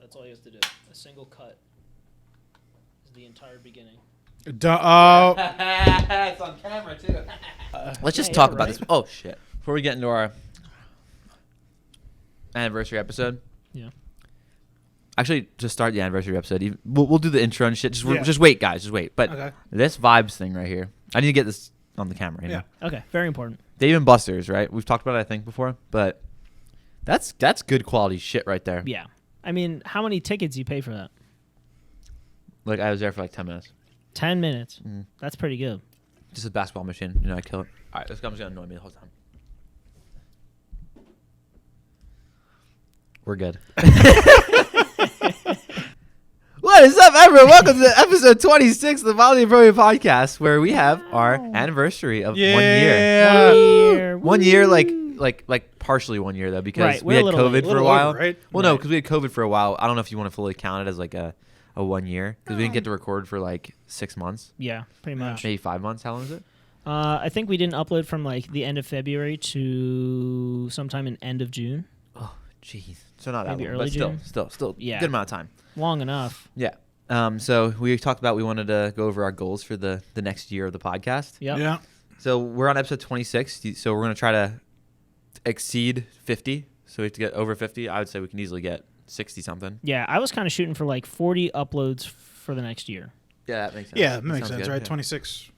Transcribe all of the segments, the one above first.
That's all he has to do. A single cut is the entire beginning. It's on camera too. Let's just talk about this. Oh shit! Before we get into our anniversary episode, actually, just start the anniversary episode. We'll do the intro and shit. Just wait, guys. Just wait. But this vibes thing right here, I need to get this on the camera. You know? Okay. Very important. Dave and Buster's, right? We've talked about it, I think, before, but that's good quality shit right there. Yeah. I mean, how many tickets you pay for that? Like I was there for like 10 minutes. 10 minutes. That's pretty good. Just a basketball machine. You know, I kill it. All right, this guy's gonna annoy me the whole time. We're good. What is up, everyone? Welcome to episode 26 of the Volley Pro Podcast, where we have our anniversary of 1 year. 1 year, like partially 1 year though, because we had COVID for a while. No, because we had COVID for a while. I don't know if you want to fully count it as like a 1 year, because we didn't get to record for like 6 months. Yeah, pretty much. Maybe 5 months. How long is it? I think we didn't upload from like the end of February to sometime in end of June. Oh, jeez. So not maybe that long, early but June. still, good amount of time. Long enough. Yeah. So we talked about we wanted to go over our goals for the next year of the podcast. Yep. Yeah. So we're on episode 26. So we're going to try to exceed 50. So we have to get over 50. I would say we can easily get 60 something. Yeah, I was kind of shooting for like 40 uploads for the next year. Yeah, that makes sense. Yeah, that makes sense, good, right? yeah. 26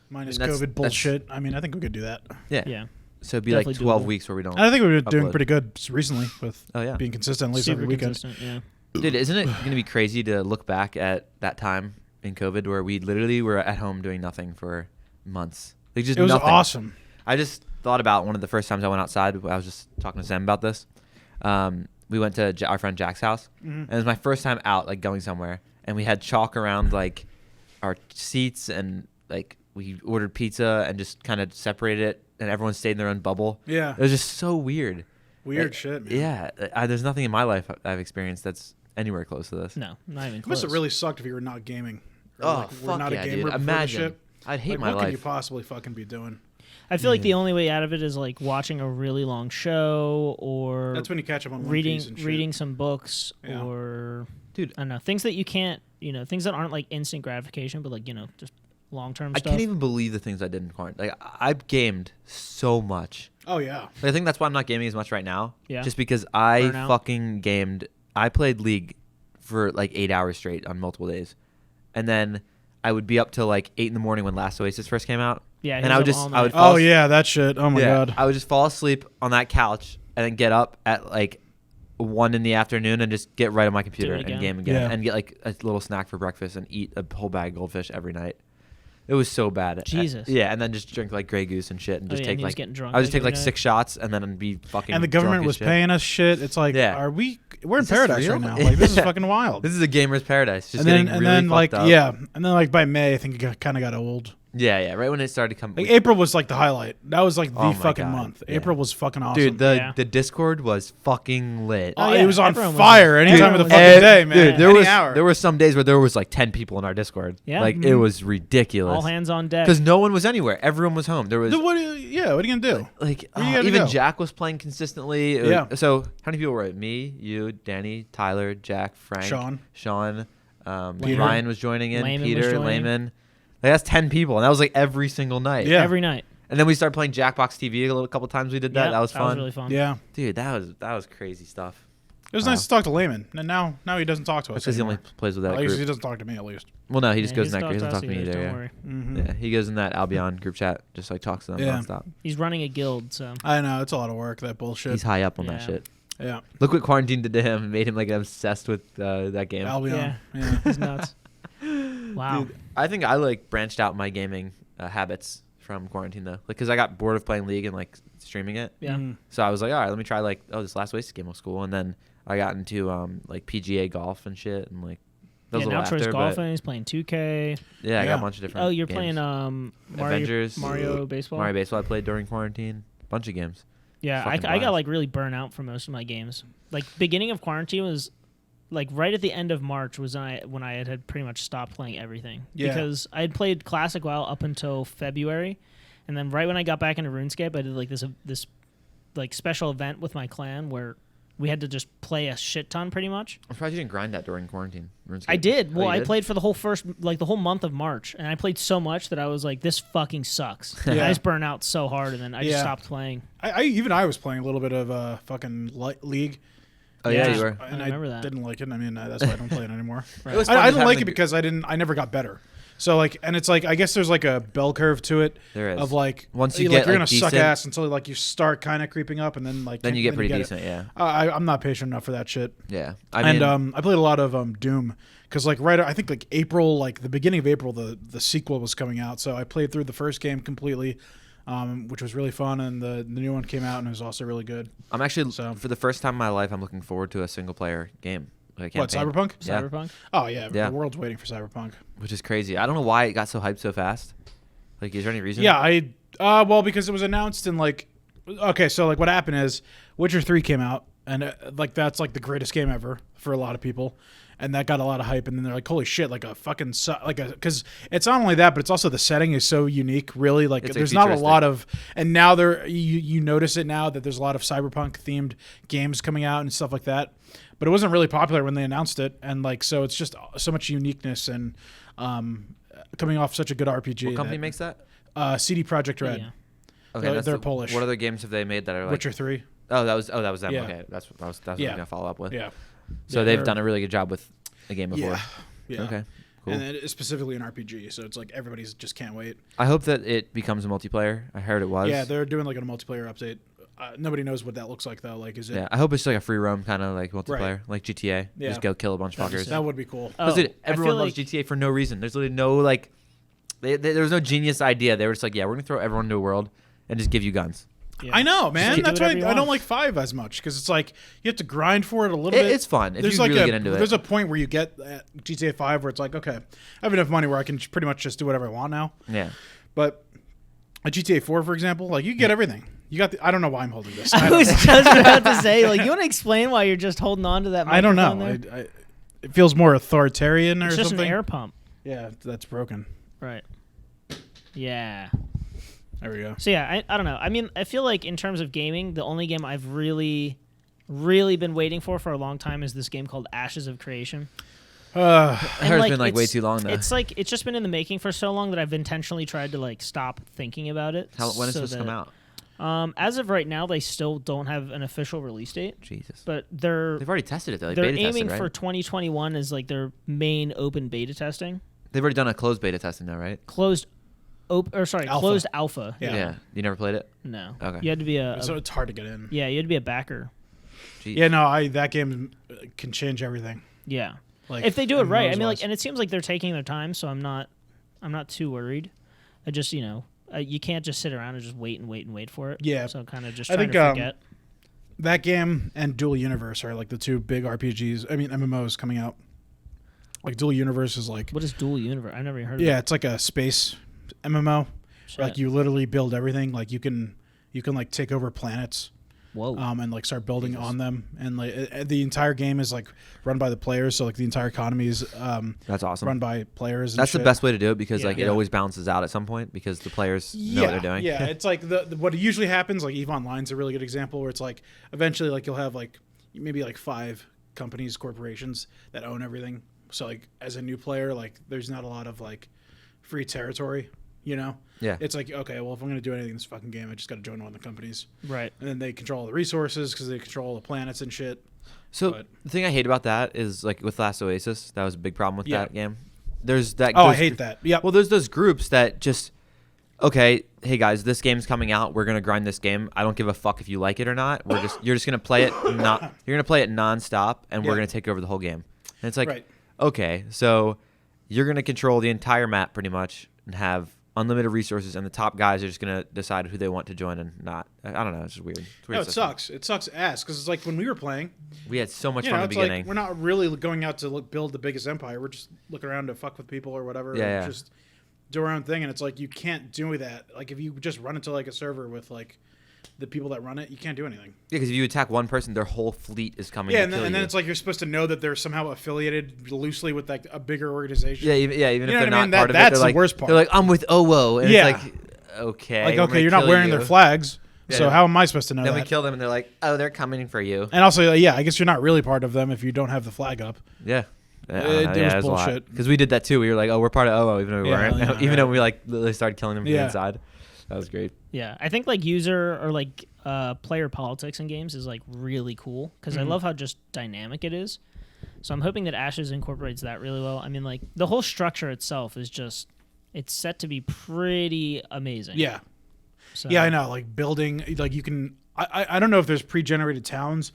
minus And COVID bullshit. I mean, I think we could do that. Yeah. So it'd be Definitely like 12 doable. weeks where we don't. I think we've been doing upload. pretty good recently with being consistent at least Super uh, every weekend. consistent, yeah. Dude, isn't it going to be crazy to look back at that time in COVID where we literally were at home doing nothing for months? Like just It was nothing. awesome. I just thought about one of the first times I went outside. I was just talking to Sam about this. We went to our friend Jack's house, and it was my first time out, like going somewhere. And we had chalk around like our seats, and like we ordered pizza and just kind of separated it, and everyone stayed in their own bubble. Yeah. It was just so weird. Weird shit, man. Yeah, there's nothing in my life I've experienced that's anywhere close to this. No, not even It close. must have really sucked if you were not gaming. Or Oh, like, fuck we're not yeah, a gamer dude. before this Imagine. shit. I'd hate Like, my what could you life. possibly fucking be doing? I feel like the only way out of it is like watching a really long show or That's when you catch up on One reading Piece and shit. reading some books Yeah. or Dude. I don't know, things that you can't, things that aren't like instant gratification, but like, just long-term I stuff. can't even believe the things I did in quarantine. Like I've gamed so much. Oh, yeah. I think that's why I'm not gaming as much right now. Yeah. Just because I Burnout. fucking gamed. I played League for like 8 hours straight on multiple days, and then I would be up till like 8 in the morning when Last Oasis first came out. Yeah, he and was I would up just all I would night. fall Oh, asleep. yeah, that shit. Oh, my God. I would just fall asleep on that couch and then get up at like 1 in the afternoon and just get right on my computer it and again. game again Yeah. and get like a little snack for breakfast and eat a whole bag of goldfish every night. It was so bad. Jesus. Yeah, and then just drink like Grey Goose and shit and just yeah, take and he was like getting drunk I would just like take like every 6 shots and then be fucking. And the drunk government as was shit. paying us shit. It's like, Yeah. we're in Is this paradise real? right now. Like, this is Yeah. fucking wild. This is a gamer's paradise. Just and then, getting really like, fucked up. yeah. And then, like, by May, I think it kind of got old. Yeah, right when it started coming. Like, April was, like, the highlight. That was, like, the Oh my fucking God. month. Yeah. April was fucking awesome. Dude, Yeah. the Discord was fucking lit. Oh, It yeah, was on everyone was- fire any time of the everyone fucking was- day, man. Dude, there Any was hour. there were some days where there was like 10 people in our Discord. Yeah. Like it was ridiculous. All hands on deck. Because no one was anywhere. Everyone was home. There was What are you going to do? like Where you gotta even go? Jack was playing consistently. It was- Yeah. So how many people were it? Me, you, Danny, Tyler, Jack, Frank, Sean. Peter. Ryan was joining in. Layman was Peter, joining. Layman. Like that's 10 people, and that was like every single night. Yeah. Every night. And then we started playing Jackbox TV a couple times. We did that. Yep, That was fun. really fun. Yeah. Dude, that was crazy stuff. It was Wow. nice to talk to Layman. And now he doesn't talk to us That's because he only anymore. plays with that At least group. he doesn't talk to me, at least. Well, no, he just Yeah, goes in that talked group. He doesn't us talk to me either, either. Don't Yeah. worry. Mm-hmm. Yeah, he goes in that Albion group chat, just like talks to them Yeah. nonstop. He's running a guild, so I know. It's a lot of work, that bullshit. He's high up on that Yeah. shit. Yeah. Look what quarantine did to him. It made him like obsessed with that game. Albion. Yeah. he's nuts. Wow. Dude, I think I like branched out my gaming habits from quarantine though, like because I got bored of playing League and like streaming it. Yeah. Mm. So I was like, all right, let me try like this Last Oasis game was cool, and then I got into like PGA golf and shit, and like that was Yeah, a now little Troy's after, but golfing. He's playing 2K. yeah, I got Yeah. a bunch of different. Oh, you're games. playing Avengers, Mario Baseball. Mario Baseball. I played during quarantine. Bunch of games. Yeah, Fucking I got blast. like really burnt out for most of my games. Like beginning of quarantine was like right at the end of March was when I had pretty much stopped playing everything. Yeah. Because I had played Classic WoW up until February, and then right when I got back into RuneScape, I did like this like special event with my clan where we had to just play a shit ton pretty much. I'm surprised you didn't grind that during quarantine. RuneScape. I did. Well, you I did? played for the whole month of March, and I played so much that I was like, this fucking sucks. And Yeah. I just burned out so hard, and then I just Yeah. stopped playing. I was playing a little bit of fucking League. Oh yeah, Yeah. you were. And remember that. didn't like it. I mean, that's why I don't play it anymore. It was fun I just didn't having like the- it because I never got better. So like, and it's like, I guess there's like a bell curve to it. There is. Of like, Once you like, get, you're like, gonna suck decent- ass until like you start kind of creeping up, and then like Then you get pretty it. decent. Yeah. I'm not patient enough for that shit. Yeah. I mean, I played a lot of Doom because like I think like April, like the beginning of April, the sequel was coming out. So I played through the first game completely, which was really fun, and the new one came out and it was also really good. I'm actually So- for the first time in my life, I'm looking forward to a single player game. Like a What, campaign. Cyberpunk? Yeah. Cyberpunk? Oh yeah, Yeah. the world's waiting for Cyberpunk. Which is crazy. I don't know why it got so hyped so fast. Like, is there any reason? Yeah, well, because it was announced in like, okay, so like what happened is Witcher 3 came out, and like that's like the greatest game ever for a lot of people, and that got a lot of hype, and then they're like, holy shit, like a fucking because it's not only that, but it's also the setting is so unique, really. Like It's, like, there's not a futuristic. lot of, and now you notice it now that there's a lot of Cyberpunk themed games coming out and stuff like that. But it wasn't really popular when they announced it, and like so it's just so much uniqueness and coming off such a good RPG. What company makes that? CD Projekt Red. Yeah. Okay, They're Polish. What other games have they made that are like? Witcher 3. Oh, that was them. Yeah. Okay, that's what I was Yeah. gonna follow up with. Yeah. So Yeah, they've they're- done a really good job with a game before. Yeah. Yeah. Okay. Cool. And it is specifically an RPG, so it's like everybody's just can't wait. I hope that it becomes a multiplayer. I heard it was. Yeah, they're doing like a multiplayer update. Nobody knows what that looks like though. Like, is it? Yeah, I hope it's like a free roam kind of like multiplayer, Right. like GTA. Yeah. Just go kill a bunch of fuckers. That would be cool. Oh, Dude, I everyone feel loves like- GTA for no reason. There's literally no like, there was no genius idea. They were just like, yeah, we're gonna throw everyone into a world and just give you guns. Yeah. I know, man. do That's why whatever you I don't want. like 5 as much because it's like you have to grind for it a little bit. It's fun if There's you like really get into it. There's a point where you get at GTA 5 where it's like, okay, I have enough money where I can pretty much just do whatever I want now. Yeah. But a GTA 4, for example, like you get everything. You got. I don't know why I'm holding this. I was just about to say, like, you want to explain why you're just holding on to that I don't microphone know. there? It feels more authoritarian or It's just something. an air pump. Yeah, that's broken. Right. Yeah. There we go. So yeah, I don't know. I mean, I feel like in terms of gaming, the only game I've really been waiting for a long time is this game called Ashes of Creation. I heard it's been like way it's- too long though. It's like it's just been in the making for so long that I've intentionally tried to like stop thinking about it. When does so this come that- out? As of right now, they still don't have an official release date, Jesus. but they're They've already tested it though. They they're beta aiming tested, for right? 2021 as like their main open beta testing. They've already done a closed beta testing though, right? Closed Alpha. closed alpha. Yeah. You never played it? No. Okay. You had to be So it's hard to get in. you had to be a backer. Jeez. Yeah, no, that game can change everything. Yeah. Like If they do it right, I mean, MMOs like, wise. and it seems like they're taking their time, so I'm not too worried. I just, you can't just sit around and just wait and wait and wait for it. Yeah. So kind of just I trying think, to forget. that game and Dual Universe are like the two big RPGs. I mean, MMOs coming out. Like Dual Universe is like, What is Dual Universe? I've never even heard of yeah, it. it's like a space MMO. Shit. Like you literally build everything. Like you can like take over planets. Whoa. And like start building on them, and like the entire game is like run by the players. So like the entire economy is That's awesome. run by players. And That's the shit. best way to do it because like it Yeah. always balances out at some point because the players know what they're doing. Yeah, it's like the what usually happens. Like EVE Online's a really good example where it's like eventually like you'll have like maybe like 5 companies, corporations that own everything. So like as a new player, like there's not a lot of like free territory. Yeah. It's like, okay, well if I'm gonna do anything in this fucking game, I just got to join one of the companies, right. and then they control all the resources because they control all the planets and shit. So But- the thing I hate about that is like with Last Oasis, that was a big problem with Yeah. that game. There's that. Oh, I those- hate that. Yeah. Well, there's those groups that just, okay, hey guys, this game's coming out. We're gonna grind this game. I don't give a fuck if you like it or not. You're just gonna play it you're gonna play it nonstop, and we're Yeah. gonna take over the whole game. And it's like, Right. okay, so you're gonna control the entire map pretty much and have unlimited resources, and the top guys are just gonna decide who they want to join and not. I don't know. It's just weird. It's a weird No, it system. sucks. It sucks ass because it's like when we were playing, We had so much you fun know, in the it's beginning. like we're not really going out to build the biggest empire. We're just looking around to fuck with people or whatever. Yeah, or yeah. Just do our own thing, and it's like you can't do that. Like if you just run into like a server with like the people that run it, you can't do anything. Yeah, because if you attack one person, their whole fleet is coming. Yeah, to and then, kill and then you. it's like you're supposed to know that they're somehow affiliated loosely with like a bigger organization. even You if know they're what I not mean? part of That's it, the they're like worst part. They're like, I'm with OWO, and Yeah. it's like, okay, Like I'm okay, gonna you're not kill wearing you. their flags, So how am I supposed to know Then that? we kill them, and they're like, "Oh, they're coming for you." And also, I guess you're not really part of them if you don't have the flag up. Yeah. It was bullshit. Because we did that too. We were like, "Oh, we're part of OO," even though we weren't. Yeah, Even though we like literally started killing them from the Yeah. inside. That was great. Yeah, I think like user or like player politics in games is like really cool because I love how just dynamic it is. So I'm hoping that Ashes incorporates that really well. I mean, like the whole structure itself is just it's set to be pretty amazing. Yeah. So, Yeah, I know. Like building, like you can. I don't know if there's pre-generated towns,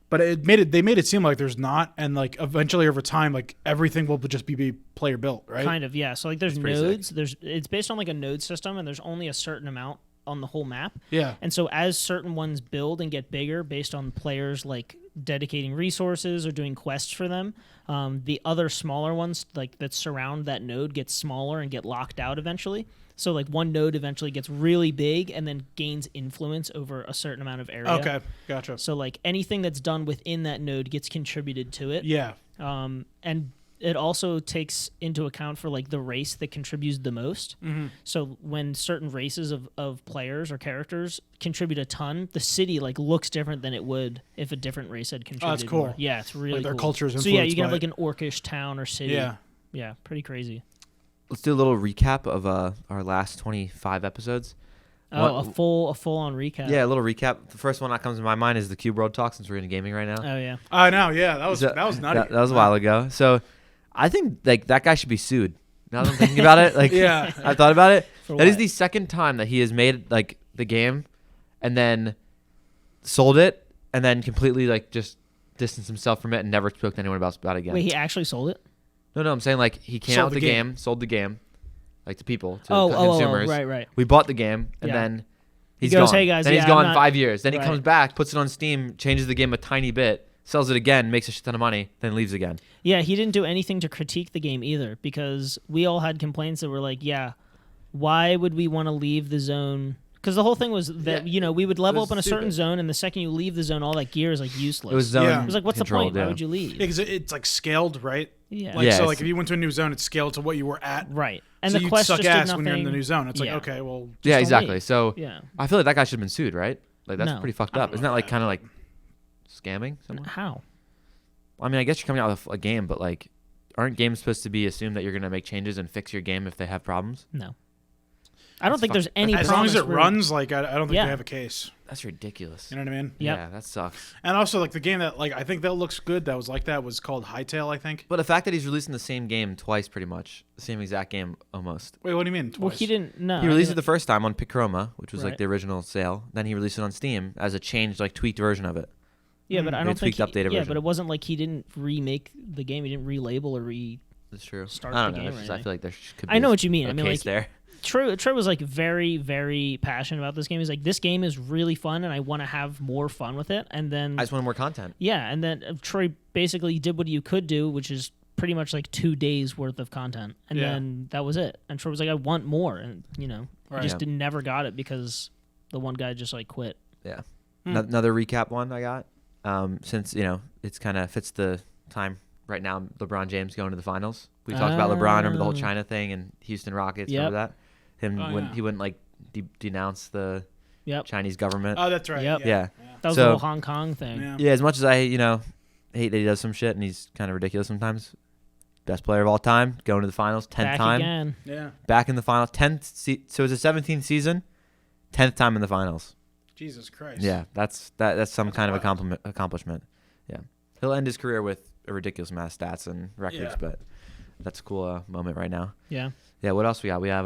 but they made it seem like there's not, and like eventually over time, like everything will just be player built, right? Kind of, yeah. So like there's pretty nodes. It's based on like a node system, and there's only a certain amount on the whole map. Yeah. And so as certain ones build and get bigger based on players like dedicating resources or doing quests for them, the other smaller ones like that surround that node get smaller and get locked out eventually. So like one node eventually gets really big and then gains influence over a certain amount of area. Okay, gotcha. So like anything that's done within that node gets contributed to it. Yeah. And it also takes into account for like the race that contributes the most. Mm-hmm. So when certain races of players or characters contribute a ton, the city like looks different than it would if a different race had contributed. that's cool. More. Yeah, it's really Like their cool. culture is So yeah, you influenced can have by like an orcish town or city. Yeah. Yeah, pretty crazy. Let's do a little recap of our last 25 episodes. Oh, a full on recap. Yeah, a little recap. The first one that comes to my mind is the Cube World Talk, since we're in gaming right now. Oh yeah. I know. Yeah, that was nutty. That was a while ago. So I think like that guy should be sued. Now that I'm thinking about it, like Yeah. I thought about it. For That is what? the second time that he has made like the game and then sold it and then completely like just distanced himself from it and never spoke to anyone about it again. Wait, he actually sold it? No, I'm saying like he came Sold out with the the game. game, sold the game, like to people, to Oh, consumers. right. We bought the game and Yeah. then he's goes, gone. "Hey, guys, then yeah, he's I'm gone not-" 5 years. Then he Right. comes back, puts it on Steam, changes the game a tiny bit, sells it again, makes a shit ton of money, then leaves again. Yeah, he didn't do anything to critique the game either because we all had complaints that were like, yeah, why would we want to leave the zone? Because the whole thing was that, we would level was up in a certain stupid. zone, and the second you leave the zone, all that gear is like useless. It was zone. Yeah. It was like, what's the controlled, point? Why yeah. would you leave? Yeah, because it's like scaled, right? Yeah. Like Yeah, so, it's- like if you went to a new zone, it's scaled to what you were at. Right. And so the you'd quest suck just did ass nothing. when you're in the new zone. It's like Yeah. okay, well, Yeah, don't exactly. leave. So Yeah. I feel like that guy should have been sued, right? Like that's No. pretty fucked I don't up. Isn't know that like that. kind of like scamming someone? How? I mean, I guess you're coming out with a game, but like, aren't games supposed to be assumed that you're gonna make changes and fix your game if they have problems? No. I don't That's think there's fucked- any as long as promise it where- runs, like I don't think Yeah. they have a case. That's ridiculous. You know what I mean? Yep. Yeah, that sucks. And also, like the game that like I think that looks good that was like that was called Hightail, I think. But the fact that he's releasing the same game twice, pretty much the same exact game almost. Wait, what do you mean? Well, Twice? he didn't. No. He released it the first time on Picroma, which was Right. like the original sale. Then he released it on Steam as a changed, like tweaked version of it. Yeah, but I Like a don't think. tweaked, updated Yeah, version. but it wasn't like he didn't remake the game. He didn't relabel or re. That's true. Start I don't the know. game It's or just, I anything. feel like there could be I know a- what you mean. a I mean, case like there. Troy was like very, very passionate about this game. He's like, this game is really fun, and I want to have more fun with it. And then, I just wanted more content. yeah, and then Troy basically did what you could do, which is pretty much like 2 days worth of content, and Yeah. then that was it. And Troy was like, I want more, and Right. he just Yeah. never got it because the one guy just like quit. Yeah. Hmm. Another recap one I got. Since it's kind of fits the time right now. LeBron James going to the finals. We talked about LeBron. Remember the whole Oh. China thing and Houston Rockets. Yep. Remember that? Him Oh, when yeah. he wouldn't like denounce the Yep, Chinese government. Oh, that's right. Yep. Yeah. that was So- the whole Hong Kong thing. Yeah. Yeah, as much as I hate that he does some shit and he's kind of ridiculous sometimes. Best player of all time, going to the finals, 10th Back time, again. Yeah. back in the finals, 10th. So it's a 17th season, 10th time in the finals. Jesus Christ. Yeah, that's some That's kind of wild. accomplishment. Yeah, he'll end his career with a ridiculous amount of stats and records, Yeah. but that's a cool moment right now. Yeah. Yeah, what else we got? We have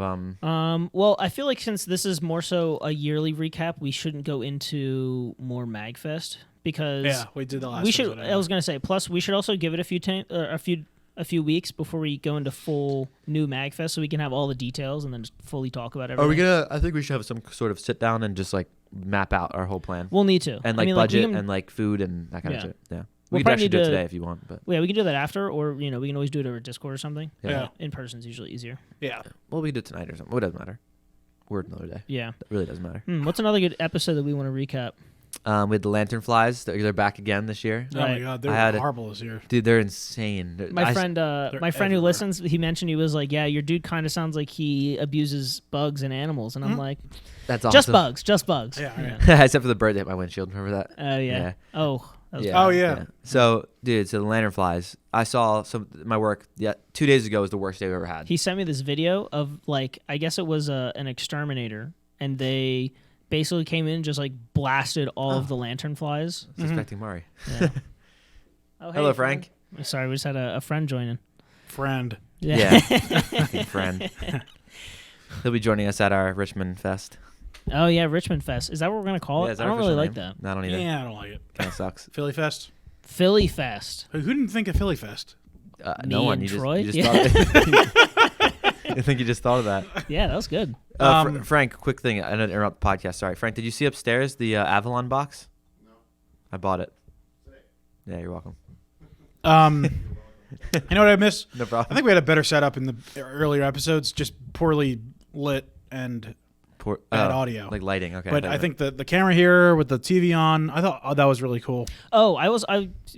Well, I feel like since this is more so a yearly recap, we shouldn't go into more MagFest because Yeah, we did the last. we should. episode, I was gonna say. Plus, we should also give it a few weeks before we go into full new MagFest, so we can have all the details and then just fully talk about everything. Are we gonna? I think we should have some sort of sit down and just like map out our whole plan We'll need to. and I like mean, budget we can, and like food and that kind Yeah. of shit. Yeah, We'll we can probably actually need do it to- today if you want, but yeah, we can do that after, or we can always do it over Discord or something. Yeah. In person's usually easier. Yeah. well, we can do it tonight or something. It doesn't matter. Word another day. Yeah. That really doesn't matter. What's another good episode that we want to recap? We had the lantern flies. They're back again this year. Oh my Right. god, they I were had a- horrible this year. Dude, they're insane. My friend who everywhere. listens, he mentioned he was like, "Yeah, your dude kind of sounds like he abuses bugs and animals," and I'm like, That's awesome. just bugs." Yeah, right. Except for the bird that hit my windshield. Remember that? Oh yeah. Yeah. Oh. That was Yeah. bad. Oh, yeah. So, dude, so the lantern flies. I saw my work. Yeah, 2 days ago was the worst day we ever had. He sent me this video of like, I guess it was an exterminator, and they basically came in and just like blasted all of the lantern flies. Suspecting Mari. Yeah. Oh, hey, Hello, Frank. Sorry, we just had a friend joining. Friend. Yeah. Fucking friend. He'll be joining us at our Richmond Fest. Oh yeah, Richmond Fest. Is that what we're gonna call Yeah, it? is I that don't our really official like name? that. No, I don't either. Yeah, I don't like it. Kind of sucks. Philly Fest. Philly Fest. Who didn't think of Philly Fest? No Me one. and You Troy? just Yeah. thought. I think you just thought of that. Yeah, that was good. Frank, quick thing. I know to interrupt the podcast. Sorry, Frank. Did you see upstairs the Avalon box? No. I bought it. Yeah, you're welcome. You know what I miss? No problem. I think we had a better setup in the earlier episodes, just poorly lit and bad audio. like lighting. Okay, but I think the camera here with the TV on, I thought that was really cool. Oh,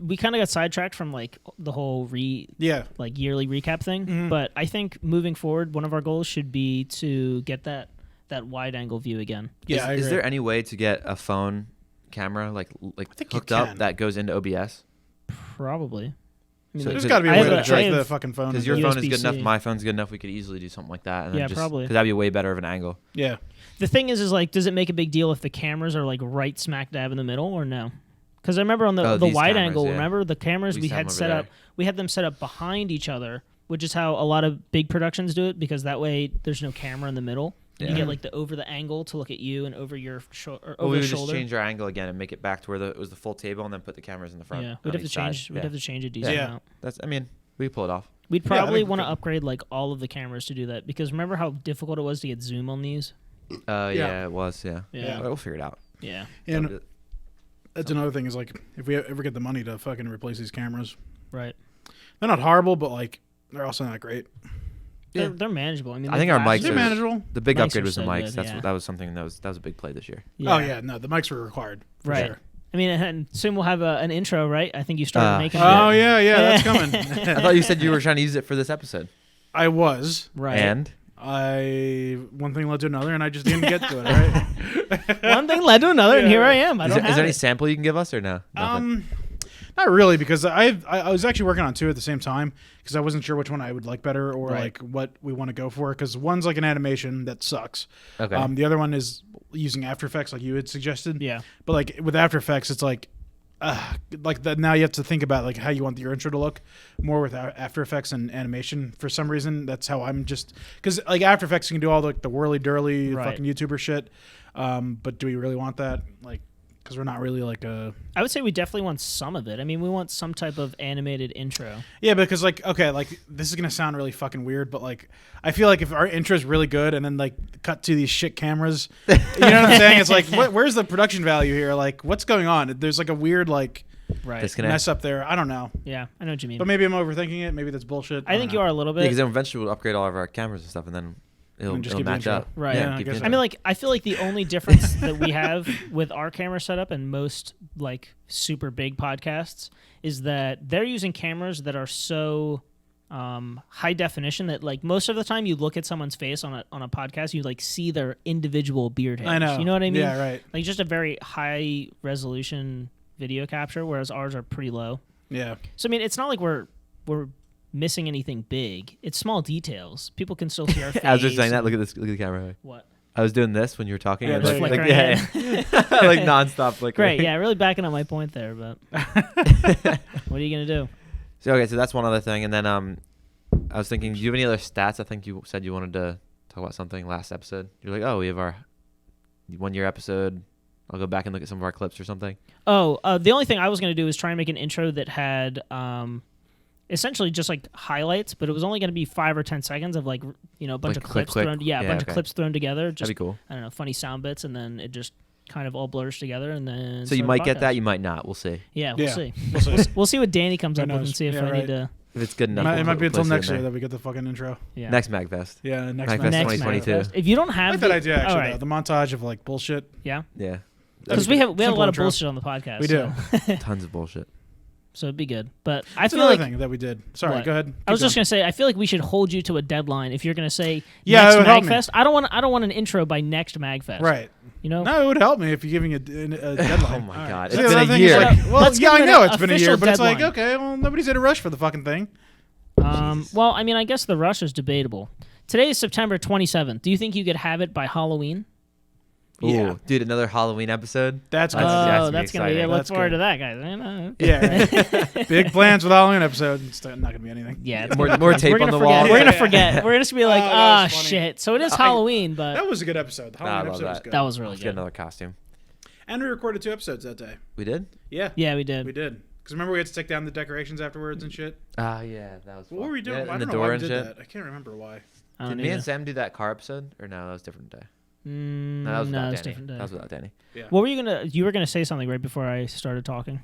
we kind of got sidetracked from like the whole Yeah. yearly recap thing. Mhm. But I think moving forward, one of our goals should be to get that wide angle view again. Yeah, I is agree. there any way to get a phone camera like think you hooked up can. that goes into OBS? Probably. I mean, So like, There's Because got to be I a way have to a- check I the have- fucking phone. Because your and do phone it. is good enough, USB-C. my phone's good enough. We could easily do something like that. And then Yeah, probably. Because that'd be way better of an angle. Yeah. the thing is like, does it make a big deal if the cameras are like right smack dab in the middle or no? Because I remember on the these wide cameras, angle, yeah. remember the cameras We we used to have had them set over up. We had them set up behind each other, which is how a lot of big productions do it. Because that way, there's no camera in the middle. Yeah. You get like the over the angle to look at you and over your Well, over we the would just shoulder. change our angle again and make it back to where it was the full table, and then put the cameras in the front. Yeah, on we'd have to each side. change. We'd Yeah. have to change a decent Yeah. amount. That's. I mean, we pull it off. We'd Yeah, I probably think we want to could. upgrade like all of the cameras to do that because remember how difficult it was to get zoom on these? Yeah, it was. Yeah. Yeah. We'll figure it out. Yeah. And that's another thing is like if we ever get the money to fucking replace these cameras, Right. they're not horrible, but like they're also not great. They're manageable. I mean, I think our mics They're are- manageable. The big Mics upgrade are was the so mics. good, That was something that was a big play this year. Oh yeah, no, the mics were required. For Right. Sure. I mean, and soon we'll have an intro, right? I think you started making. Oh it. yeah, that's coming. I thought you said you were trying to use it for this episode. I was. Right. And One thing led to another, and I just didn't get to it. Right. One thing led to another, and Yeah. here I am. I is don't there have any it. sample you can give us or no? Nothing? Not really, because I was actually working on two at the same time because I wasn't sure which one I would like better or Right. like what we want to go for. Because one's like an animation that sucks. Okay. The other one is using After Effects, like you had suggested. Yeah. But like with After Effects, it's like that. Now you have to think about like how you want your intro to look more with After Effects and animation. For some reason, that's how I'm just because like After Effects you can do all the whirly dirly Right. fucking YouTuber shit. But do we really want that? Like, because we're not really like a. I would say we definitely want some of it. I mean, we want some type of animated intro. Yeah, because like okay, like this is gonna sound really fucking weird, but like I feel like if our intro is really good and then like cut to these shit cameras, you know what I'm saying? It's like where's the production value here? Like what's going on? There's like a weird like Right. Disconnect. mess up there. I don't know, Yeah, I know what you mean. but maybe I'm overthinking it. Maybe that's bullshit. I think you are a little Yeah, bit. because then eventually we'll upgrade all of our cameras and stuff, and then it'll And just it'll keep the match intro. up. Right. Yeah, I keep guess the so. I mean, like, I feel like the only difference that we have with our camera setup and most like super big podcasts is that they're using cameras that are so high definition that like most of the time you look at someone's face on a podcast, you like see their individual beard hairs. I know. You know what I mean? Yeah, right. Like just a very high resolution video capture, whereas ours are pretty low. Yeah, So I mean, it's not like we're missing anything big. It's small details. People can still see our face. I was just saying that. Look at this. Look at the camera. What? I was doing this when you were talking. Yeah, and just like, flickering yeah, like nonstop flickering. Great. Yeah, really backing up my point there. But what are you gonna do? So okay, so that's one other thing, and then I was thinking, do you have any other stats? I think you said you wanted to talk about something last episode. You're like, oh, we have our 1 year episode. I'll go back and look at some of our clips or something. Oh, the only thing I was gonna do is try and make an intro that had essentially just like highlights, but it was only gonna be 5 or 10 seconds of like a bunch Like of clips quick. thrown. Yeah, a Yeah, bunch okay. of clips thrown together. Just That'd be cool. I don't know, funny sound bits, and then it just kind of all blurs together, and then. So you start might the get that, podcast. you might not. We'll see. Yeah, we'll Yeah. see. we'll see. We'll see what Danny comes Who up with and knows? see if Yeah, I right. need to. If it's good enough, it might be we'll until place it in next year there. that we get the fucking intro. Yeah. Next MagFest. Yeah, next Magfest month. Next 2022. Magfest. If you don't have I like that idea all actually. right. Though. The montage of like bullshit. Yeah. Yeah. Because we have a Simple lot of intro. bullshit on the podcast. We do. Tons of bullshit. So it'd be good. But I That's feel another like thing that we did. Sorry, What? go ahead. I was Keep just gonna say I feel like we should hold you to a deadline if you're gonna say Yeah, next it would help me. Magfest. I don't want an intro by next Magfest. going. Right. You know. No, it would help me if you're giving a deadline. Oh my God. See, It's the been other a thing is year. like, well, Let's yeah, give I it know an it's been a year, official but it's like, deadline. okay, well, nobody's in a rush for the fucking thing. Well, I mean, I guess the rush is debatable. Today is September 27th. Do you think you could have it by Halloween? Ooh, Yeah. dude, another Halloween episode. That's That's- good. that's Oh, that's gonna be. exciting. Look That's forward good. to that, guys. Yeah, right. Big plans with Halloween episode. It's not going to be anything. Yeah, it's More gonna- tape we're on gonna the forget. wall. We're gonna Yeah. forget. We're just gonna be like, Oh, that ah, was funny. shit. So it is Halloween, but That was a good episode. The I Halloween love episode was that. good. that was really Let's get good. another costume. And we recorded 2 episodes that day. We did? Yeah, Yeah, we did. we did. Because remember we had to take down the decorations afterwards and shit? Ah, yeah, that was fun. What were we doing? Yeah, I and the don't know door why we and did shit. that. I can't remember why. I Did don't me and either. Sam do that car episode? Or no, that was a different day. No, No, that was without it was Danny. different day. That was without Danny. Yeah. What were you gonna? You were gonna say something right before I started talking.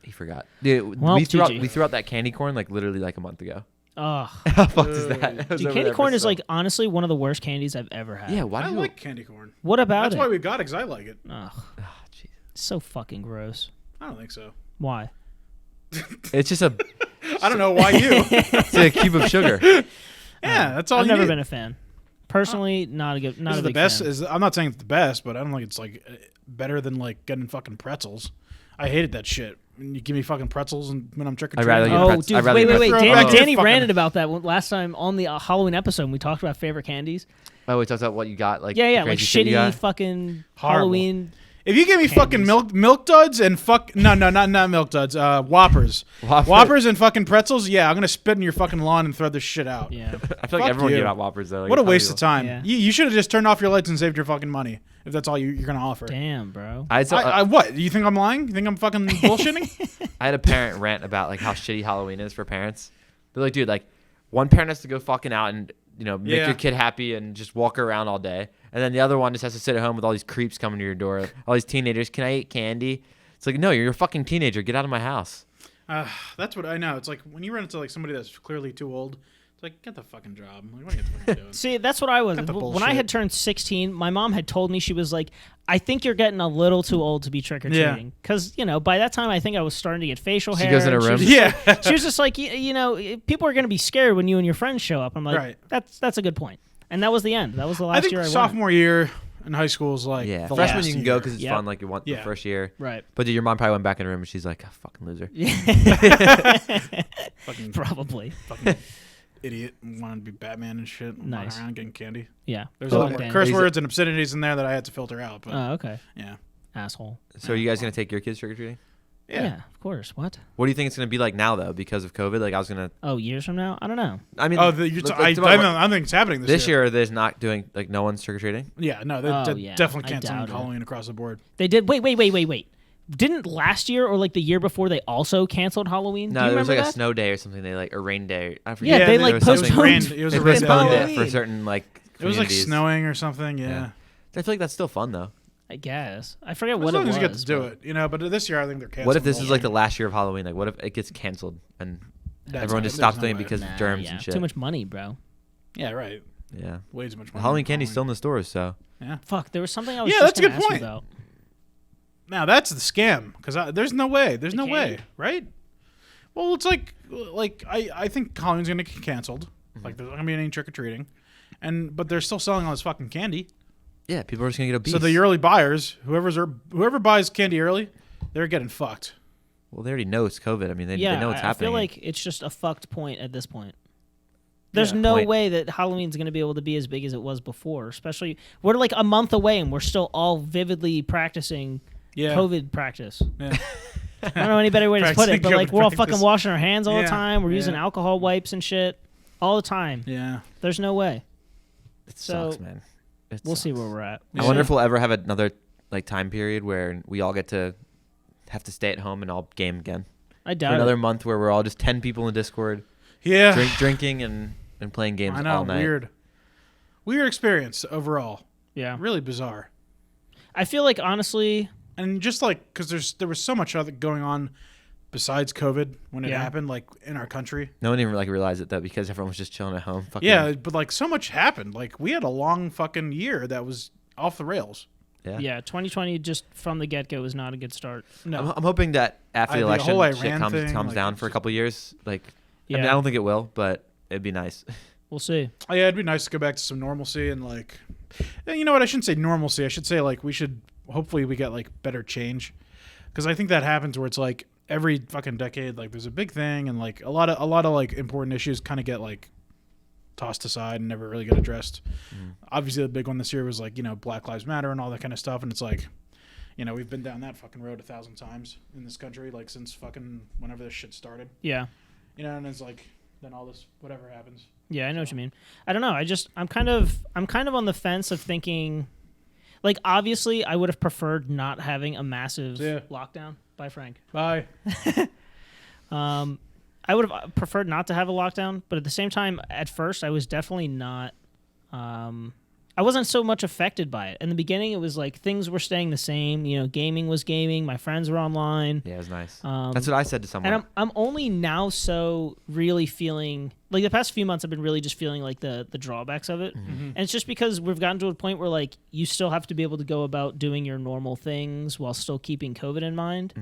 He forgot. Dude, Well, we threw GG. out that candy corn like literally like a month ago. Ugh. How fucked is that? It was Dude, over candy there for corn is so- like honestly one of the worst candies I've ever had. Yeah, why do I you like candy corn. What about That's it? why we got it, because I like it. Ugh, Ah, jeez. it's so fucking gross. I don't think so. Why? It's just a I don't know why you. it's a cube of sugar. Yeah, that's all I've you never need. been a fan. Personally, not a good. Not Is a it the big best? fan. I'm not saying it's the best, but I don't think it's like better than like getting fucking pretzels. I hated that shit. When you give me fucking pretzels and when I'm trick or I'd rather treating. get Oh, pretz- dude, I'd rather wait, get wait, wait. throw it Danny, back to the Danny fucking- ranted about that last time on the Halloween episode. We talked about favorite candies. Oh, we talked about what you got, like Yeah, the yeah, like crazy shit you shitty got? fucking Horrible. Halloween. If you give me fucking Candies. milk duds and not milk duds, Whoppers. Whopper. Whoppers and fucking pretzels, yeah, I'm gonna spit in your fucking lawn and throw this shit out. Yeah. I feel like Fuck everyone you. gave out Whoppers though. Like, What a it's waste of unbelievable. time. Yeah. You should have just turned off your lights and saved your fucking money if that's all you're gonna offer. Damn, bro. I had, so, I what? You think I'm lying? You think I'm fucking bullshitting? I had a parent rant about like how shitty Halloween is for parents. They're like, dude, like one parent has to go fucking out and make Yeah. your kid happy and just walk around all day, and then the other one just has to sit at home with all these creeps coming to your door, all these teenagers. Can I eat candy? It's like, no, you're a fucking teenager. Get out of my house. That's what I know. It's like when you run into like somebody that's clearly too old. It's like get the fucking job. Like, what are you fucking doing? See, that's what I was. Cut the When I bullshit. had turned 16, my mom had told me, she was like, I think you're getting a little too old to be trick-or-treating. Because, by that time, I think I was starting to get facial hair. She goes in her and room. She was, Yeah. she was just like, people are going to be scared when you and your friends show up. I'm like, Right. that's a good point. And that was the end. That was the I last think year I went. sophomore year in high school is like Yeah, the freshman last you can go year. because it's Yep. fun. Like you want the Yeah. first year. Right. But dude, your mom probably went back in her room and she's like, oh, fucking loser. fucking Probably. fucking idiot and wanted to be Batman and shit. And Nice. run around getting candy. Yeah. There's Fuck a lot more Dan. curse Is it- words and obscenities in there that I had to filter out. But Oh, okay. yeah. Asshole. So are you guys gonna take your kids trick or treating? Yeah. Of course. What? What do you think it's gonna be like now though because of COVID? Like I was gonna. Oh, years from now? I don't know. I mean, Oh, I I think it's happening this year there's not doing like no one's trick or treating. Yeah, no, they Oh, did yeah. definitely I canceling doubt it. Halloween across the board. They did. Wait. Didn't last year or like the year before they also canceled Halloween? Do No, you there was remember like a that? snow day or something. They like a rain day. I forget. Yeah, they, There like, was something- postponed- It was They a rain postponed day. it for Halloween. certain like. It was like communities. snowing or something. Yeah. I feel like that's still fun though. I guess. I forget As what long it as was. you get to do but- it, but this year I think they're canceling. What if this the is whole like the thing. last year of Halloween? Like, what if it gets canceled and That's everyone not- just there's stops no doing it way. because Nah, of germs yeah, and shit? Too much money, bro. Yeah, right. Yeah. Way too much money. Halloween on candy's still in the stores, so Yeah. Fuck, there was something I was Yeah, just that's a gonna good ask you point. about. Now that's the scam because there's no way. There's no way, candy. right? Well, it's like I think Halloween's gonna get canceled. Like there's not gonna be any trick or treating, but they're still selling all this fucking candy. yeah, people are just gonna get obese. So the early buyers, whoever buys candy early, they're getting fucked. well, they already know it's COVID. I mean, they Yeah, know it's I happening. feel like it's just a fucked point at this point. There's Yeah. no Point. way that Halloween's going to be able to be as big as it was before. Especially, we're like a month away and we're still all vividly practicing Yeah. COVID practice. Yeah. I don't know any better way to put it, Practicing but like COVID we're all practice. fucking washing our hands all the Yeah, time. We're using yeah. alcohol wipes and shit all the time. Yeah. There's no way. it so, sucks, man. It We'll see sucks. where we're at. I wonder if we'll ever have another like time period where we all get to have to stay at home and all game again I for doubt another it. month where we're all just 10 people in Discord Yeah. drinking and playing games I know. all night. Weird experience overall. Yeah. Really bizarre. I feel like honestly, And just like because there was so much other going on besides COVID when it Yeah. happened, like in our country. No one even like realized it though because everyone was just chilling at home. Fucking, Yeah, but like so much happened. Like we had a long fucking year that was off the rails. Yeah, 2020 just from the get go was not a good start. No. I'm hoping that after the The election, whole shit Iran comes thing, down like, for a couple years. Like, Yeah. I mean, I don't think it will, but it'd be nice. We'll see. Oh, yeah, it'd be nice to go back to some normalcy and like, you know what? I shouldn't say normalcy. I should say like we should. Hopefully, we get like better change, because I think that happens where it's like every fucking decade, like there's a big thing, and like a lot of like important issues kind of get like tossed aside and never really get addressed. Obviously, the big one this year was like, you know, Black Lives Matter and all that kind of stuff, and it's like, you know, we've been down that fucking road 1,000 times in this country, like since fucking whenever this shit started. Yeah. You know, and it's like then all this whatever happens. Yeah, I know what you mean. I don't know. I'm kind of on the fence of thinking, like, obviously I would have preferred not having a massive lockdown. Bye, Frank. Bye. I would have preferred not to have a lockdown, but at the same time, at first, I was definitely not. I wasn't so much affected by it. In the beginning, it was like things were staying the same. You know, gaming was gaming. My friends were online. Yeah, it was nice. That's what I said to someone. And I'm only now so really feeling like the past few months I've been really just feeling like the drawbacks of it. And it's just because we've gotten to a point where like you still have to be able to go about doing your normal things while still keeping COVID in mind.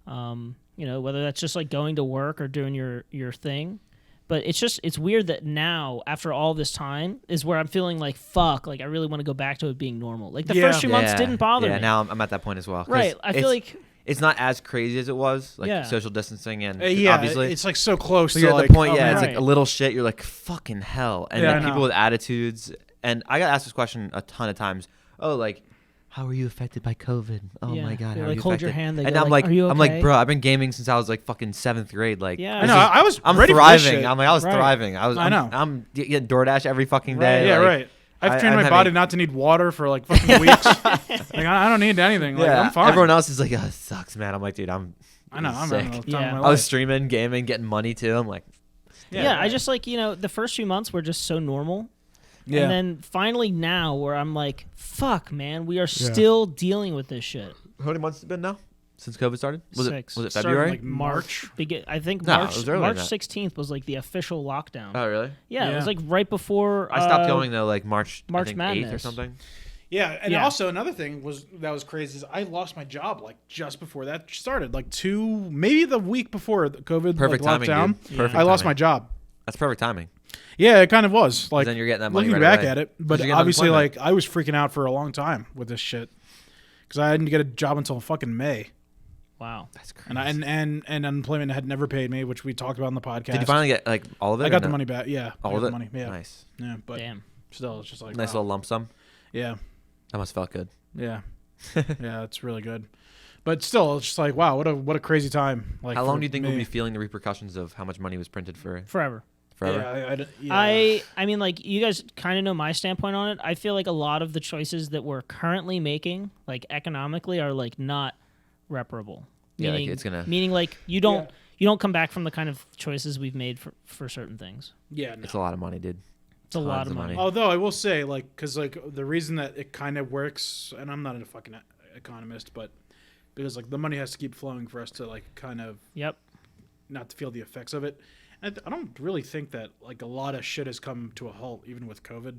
You know, whether that's just like going to work or doing your thing. But it's weird that now, after all this time, is where I'm feeling like, fuck, like I really want to go back to it being normal. Like the first few months didn't bother me. Yeah, now I'm at that point as well. Right. I feel like it's not as crazy as it was, like social distancing and obviously. It's like so close So to you're like, at the point, oh, it's man. like a little shit. You're like, fucking hell. And Yeah, like I people know. with attitudes. And I got asked this question a ton of times. Oh, like, how are you affected by COVID? Oh Yeah. my God, They, how are like, you hold affected? your hand, they And go, I'm like, like, "Are you I'm like, okay?" bro, I've been gaming since I was like fucking 7th grade. Like, Yeah. I know. I was I'm ready for this thriving. shit. I'm like, I was Right. thriving. I know. I'm getting DoorDash every fucking day. Yeah, like, right. I've trained I'm my having- body not to need water for like fucking weeks. Like I don't need anything. Like Yeah, I'm fine. everyone else is like, oh, it sucks, man. I'm like, dude, I'm I'm sick. having the time Yeah. of my I life. was streaming, gaming, getting money too. I'm like, Yeah, I right. just like, you know, the first few months were just so normal. Yeah. And then finally now where I'm like, fuck, man, we are still dealing with this shit. how many months has it been now since COVID started? Was 6. it Started, February? like, March. I think No, it March was earlier than March that. 16th was like the official lockdown. Oh, really? Yeah, it was Yeah. like right before I stopped going though, like March I think 8th or Madness. something. Yeah, and Yeah. also another thing was crazy is I lost my job like just before that started, like maybe the week before the COVID Perfect like, timing, lockdown. dude. Perfect I lost timing. my job. That's perfect timing. Yeah, it kind of was. Like then you're getting that money looking right back away. at it, but 'Cause you're getting obviously, unemployment. like I was freaking out for a long time with this shit because I didn't get a job until fucking May, Wow. That's crazy. and unemployment had never paid me, which we talked about on the podcast. Did you finally get like all of it? I or got the no? money back. Yeah, I All got of the it. money. Yeah, Nice. yeah, but Damn. still, it's just like Nice wow. little lump sum. Yeah, That must felt good. yeah, yeah. It's really good, but still, it's just like wow, what a crazy time. Like, How long for do you think me. we'll be feeling the repercussions of how much money was printed for Forever. forever? Yeah, I mean, like, you guys kind of know my standpoint on it. I feel like a lot of the choices that we're currently making, like economically, are like not reparable. Yeah, like, Meaning, it's gonna- meaning like you don't come back from the kind of choices we've made for certain things. yeah. No. It's a lot of money, dude. It's a lot Tons of of money. money. Although I will say, like, because like the reason that it kind of works, and I'm not a fucking economist, but because like the money has to keep flowing for us to like kind of Yep. not to feel the effects of it. And I don't really think that like a lot of shit has come to a halt, even with COVID.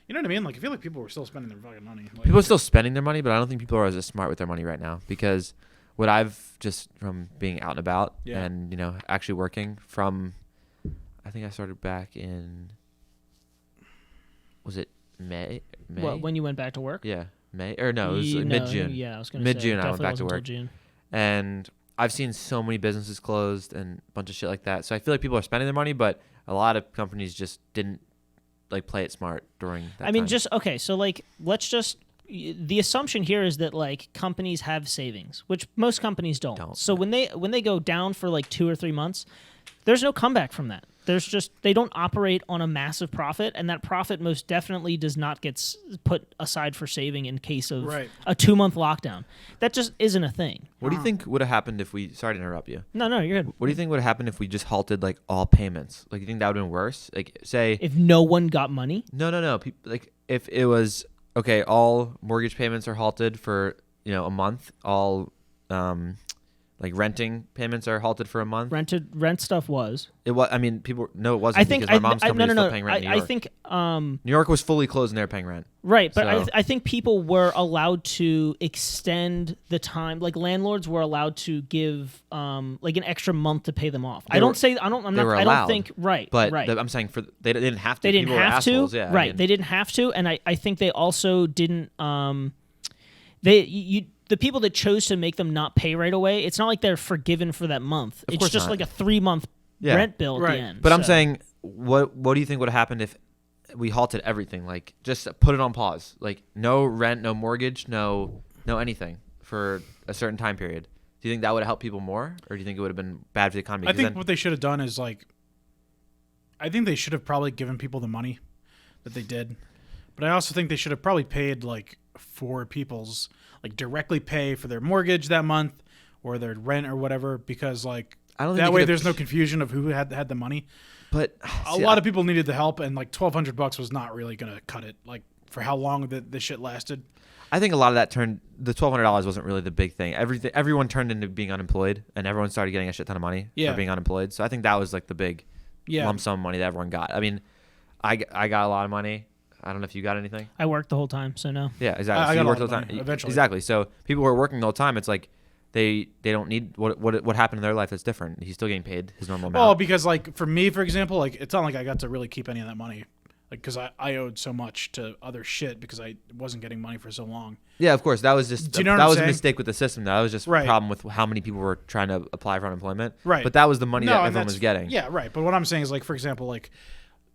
You know what I mean? Like I feel like people were still spending their fucking money. Like, People are still spending their money, but I don't think people are as smart with their money right now because what I've just from being out and about Yeah. and actually working from, I think I started back in, was it May? What, when you went back to work? Yeah, May or no, it was No, mid June. Yeah, I was gonna Mid-June, say, I went definitely back to wasn't work. till June. And I've seen so many businesses closed and a bunch of shit like that. So I feel like people are spending their money, but a lot of companies just didn't like play it smart during that I mean, time. just okay. So like, let's just. The assumption here is that like companies have savings, which most companies don't. So when they go down for like 2 or 3 months, there's no comeback from that. There's just they don't operate on a massive profit, and that profit most definitely does not get put aside for saving in case of Right. a 2-month lockdown. That just isn't a thing. What do you think would have happened if we? Sorry to interrupt you. No, you're good. What do you think would have happened if we just halted like all payments? Like, you think that would have been worse? Like, say If no one got money, no. People like if it was okay, all mortgage payments are halted for a month. All Like renting payments are halted for a month. Rent stuff was. It was. I mean, people. No, it wasn't. I think because my mom's company was no. still paying rent in New York. I think New York was fully closed and they were paying rent. right, but So- I think people were allowed to extend the time. Like landlords were allowed to give like an extra month to pay them off. They were I don't think right. But right. I'm saying they didn't have to. They didn't People were have to. assholes, yeah, I right. mean, They didn't have to, and I think they also didn't. The people that chose to make them not pay right away, it's not like they're forgiven for that month. It's course just not. like a 3-month Yeah. rent bill at Right. the end. But I'm so. saying, what do you think would have happened if we halted everything? Like, just put it on pause. Like, no rent, no mortgage, no anything for a certain time period. Do you think that would have helped people more, or do you think it would have been bad for the economy? I 'Cause think then- what they should have done is like, I think they should have probably given people the money that they did, but I also think they should have probably paid like for people's like directly pay for their mortgage that month or their rent or whatever, because like I don't think that they way could've- there's no confusion of who had the money. But A lot of people needed the help, and like $1,200 was not really gonna cut it. Like for how long the shit lasted. I think a lot of that the $1,200 wasn't really the big thing. Everyone turned into being unemployed, and everyone started getting a shit ton of money Yeah. for being unemployed. So I think that was like the big lump sum money that everyone got. I mean, I got a lot of money. I don't know if you got anything. I worked the whole time, so no. Yeah, exactly. I So got you a worked lot all of the time. money, eventually. Exactly. So people who are working the whole time, it's like they don't need what happened in their life that's different. He's still getting paid his normal amount. Well, because like for me, for example, like it's not like I got to really keep any of that money, like because I owed so much to other shit because I wasn't getting money for so long. Yeah, of course. That was just Do you know what that I'm was a saying? mistake with the system. That was just a Right. problem with how many people were trying to apply for unemployment. Right. But that was the money that and everyone was getting. Yeah, right. But what I'm saying is like, for example, like,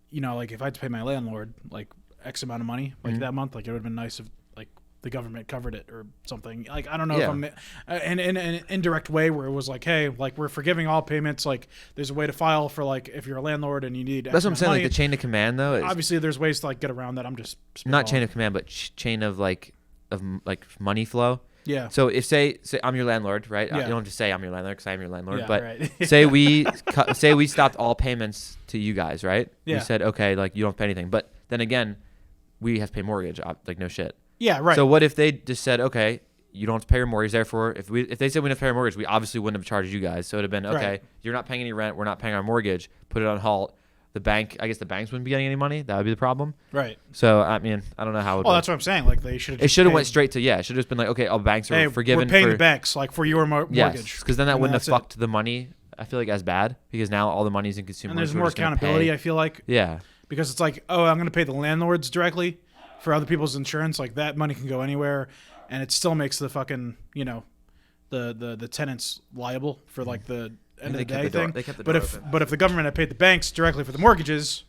you know, like if I had to pay my landlord like X amount of money like that month, like it would have been nice if like the government covered it or something. Like I don't know if I'm in an indirect way where it was like, hey, like we're forgiving all payments. Like there's a way to file for like if you're a landlord and you need. That's what I'm X saying. amount Like of the chain of command, though, is obviously there's ways to like get around that. I'm just not chain spitballing. of command, but chain of like money flow. Yeah. So if say I'm your landlord, right? Yeah. You don't have to say I'm your landlord because I am your landlord. Yeah, but right. say we stopped all payments to you guys, right? Yeah. We said okay, like you don't pay anything. But then again, we have to pay mortgage. Like no shit. Yeah, right. So what if they just said okay, you don't have to pay your mortgage. Therefore, if they said we didn't have to pay our mortgage, we obviously wouldn't have charged you guys. So it'd have been okay. Right. You're not paying any rent. We're not paying our mortgage. Put it on halt. The bank, I guess the banks wouldn't be getting any money. That would be the problem. right. So I mean, I don't know how it would. Well, work. that's what I'm saying. Like they should. It should have went straight to It should have just been like, okay, all banks are Hey, forgiven we're paying for the banks like for your mortgage. yes, because then that And wouldn't have that's it. fucked the money. I feel like as bad because now all the money's in consumers. And there's We're more just gonna accountability. pay. I feel like Yeah, because it's like, oh, I'm going to pay the landlords directly for other people's insurance. Like that money can go anywhere, and it still makes the fucking the tenants liable for like the end of they the kept day the door- thing. they kept the but door if open. but if the government had paid the banks directly for the mortgages,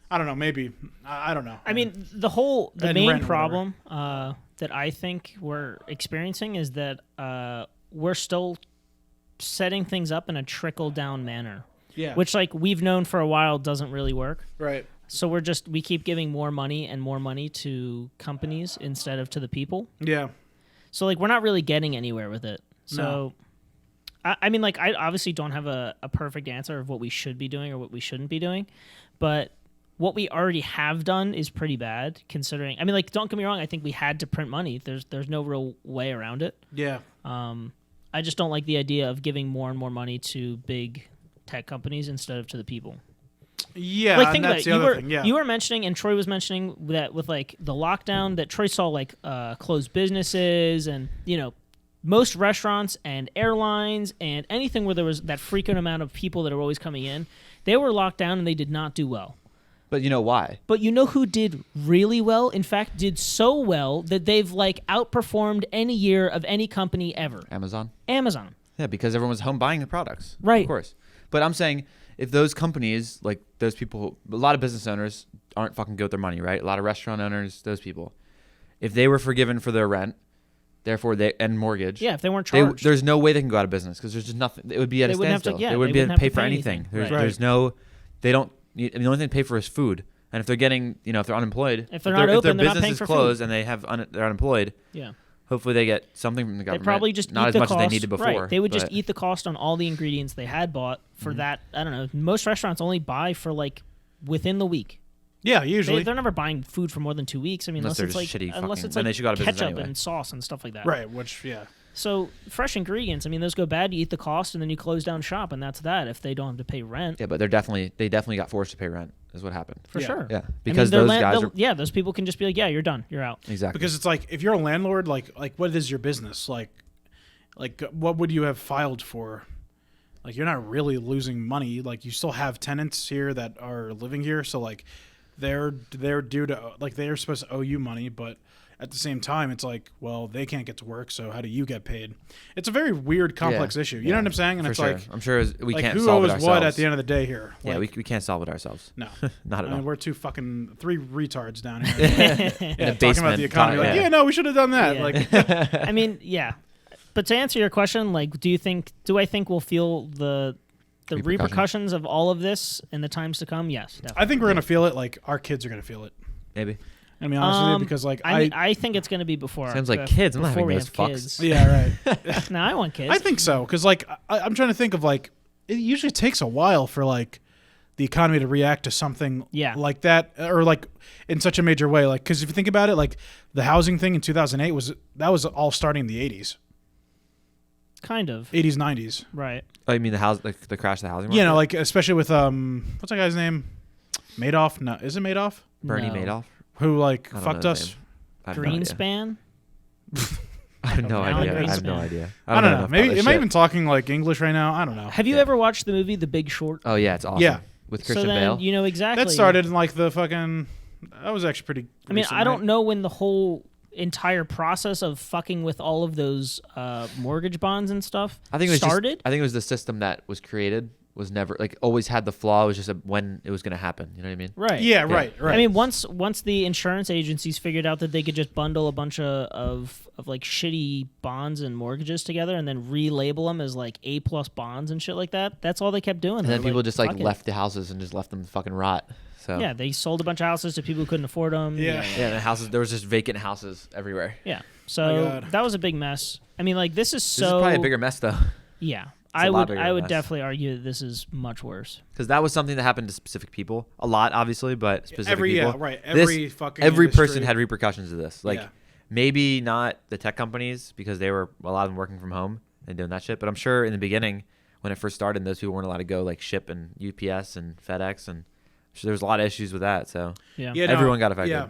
I don't know. Maybe I don't know. I mean, the And main rent or problem that I think we're experiencing is that we're still setting things up in a trickle down manner, yeah, which like we've known for a while doesn't really work. right. So we keep giving more money to companies instead of to the people. Yeah, So like we're not really getting anywhere with it. So I mean, like I obviously don't have a perfect answer of what we should be doing or what we shouldn't be doing, but what we already have done is pretty bad considering. I mean, like don't get me wrong, I think we had to print money. There's no real way around it. yeah, I just don't like the idea of giving more and more money to big tech companies instead of to the people. yeah. Like and think about that's it. the other thing. Yeah, You were mentioning, and Troy was mentioning that with like the lockdown, that Troy saw like closed businesses, and most restaurants and airlines and anything where there was that frequent amount of people that are always coming in, they were locked down and they did not do well. but you know why? But you know who did really well? In fact, did so well that they've like outperformed any year of any company ever. Amazon. Amazon. Yeah, because everyone was home buying the products. Right. Of course. But I'm saying if those companies, like those people, a lot of business owners aren't fucking good with their money, right? A lot of restaurant owners, those people, if they were forgiven for their rent, therefore and mortgage. Yeah, if they weren't charged. There's no way they can go out of business because there's just nothing. It would be at a They wouldn't have to- standstill. yeah, they wouldn't they be able wouldn't to have pay for pay anything. anything. There's, Right. there's no, they don't. I mean, the only thing they pay for is food. And if they're getting, if they're unemployed, If they're not if open, their they're not business paying is for closed food. and they they're unemployed, yeah. hopefully they get something from the They government. probably just not eat as the much cost. as they needed before. Right. They would just but- eat the cost on all the ingredients they had bought for that. I don't know. Most restaurants only buy for like within the week. yeah. Usually, They're never buying food for more than 2 weeks. I mean, Unless unless they're it's like just shitty unless fucking- it's then like they should go out of business ketchup anyway. and sauce and stuff like that. right. Which So fresh ingredients, I mean, those go bad. You eat the cost, and then you close down shop, and that's that. If they don't have to pay rent, Yeah, but they definitely got forced to pay rent. Is what happened. for sure. Yeah, I mean, because their those guys are yeah, those people can just be like, yeah, you're done, you're out. exactly Because it's like if you're a landlord, like what is your business? Like what would you have filed for? Like you're not really losing money. Like you still have tenants here that are living here, so like they're due to like they're supposed to owe you money, but at the same time, it's like, well, they can't get to work, so how do you get paid? It's a very weird, complex issue. You know what I'm saying? And for it's sure. like, I'm sure we like can't who solve it owes ourselves. what at the end of the day here? Yeah, Like, we can't solve it ourselves. no, Not at I mean, all. we're three retards down here. Yeah, talking about the basement, economy. Like, yeah. yeah, no, we should have done that. Yeah. Like, I mean, yeah. But to answer your question, like, do I think we'll feel the repercussions of all of this in the times to come? Yes, definitely. I think we're gonna feel it. Like our kids are gonna feel it. Maybe. I mean, honest with you, because like I think it's going to be before. Sounds like kids. I'm not before having we those have fucks. kids. yeah, right. No, I want kids. I think so because like I'm trying to think of like it usually takes a while for like the economy to react to something like that or like in such a major way. Like because if you think about it, like the housing thing in 2008 was all starting in the 80s. Kind of. 80s, 90s. Right. Oh, you mean the crash of the housing market? You know, like especially with what's that guy's name? Madoff? No, is it Madoff? Bernie No. Madoff. Who like I don't fucked know us? his name. I have no idea. Greenspan. I have no Alan idea. I have Greenspan. no idea. I don't know. enough Maybe about this am I shit. even talking like English right now? I don't know. Have you ever watched the movie The Big Short? Oh yeah, it's awesome. Yeah. With So Christian then Bale. you know exactly. That started in like the fucking. That was actually pretty. I mean, recent, I don't right? know when the whole entire process of fucking with all of those mortgage bonds and stuff I think it was started. I think it was the system that was created was never like always had the flaw. It was just when it was going to happen. You know what I mean? Right. Yeah, right. I mean, once the insurance agencies figured out that they could just bundle a bunch of like shitty bonds and mortgages together and then relabel them as like A+ bonds and shit like that, that's all they kept doing. And then people just like fuck it. left the houses and just left them to fucking rot. So Yeah, they sold a bunch of houses to people who couldn't afford them. Yeah. yeah, and the houses there was just vacant houses everywhere. Yeah. My So God. that was a big mess. I mean, like this is This so. is probably a bigger mess though, Yeah. a lot bigger I would mess. definitely argue that this is much worse. because that was something that happened to specific people. A lot, obviously, but specific every people. yeah right This- fucking Every industry. person had repercussions of this. Like Yeah. maybe not the tech companies because they were a lot of them working from home and doing that shit. But I'm sure in the beginning when it first started, those people weren't allowed to go like ship and UPS and FedEx and so there was a lot of issues with that. So Yeah. Yeah, everyone got affected. Yeah,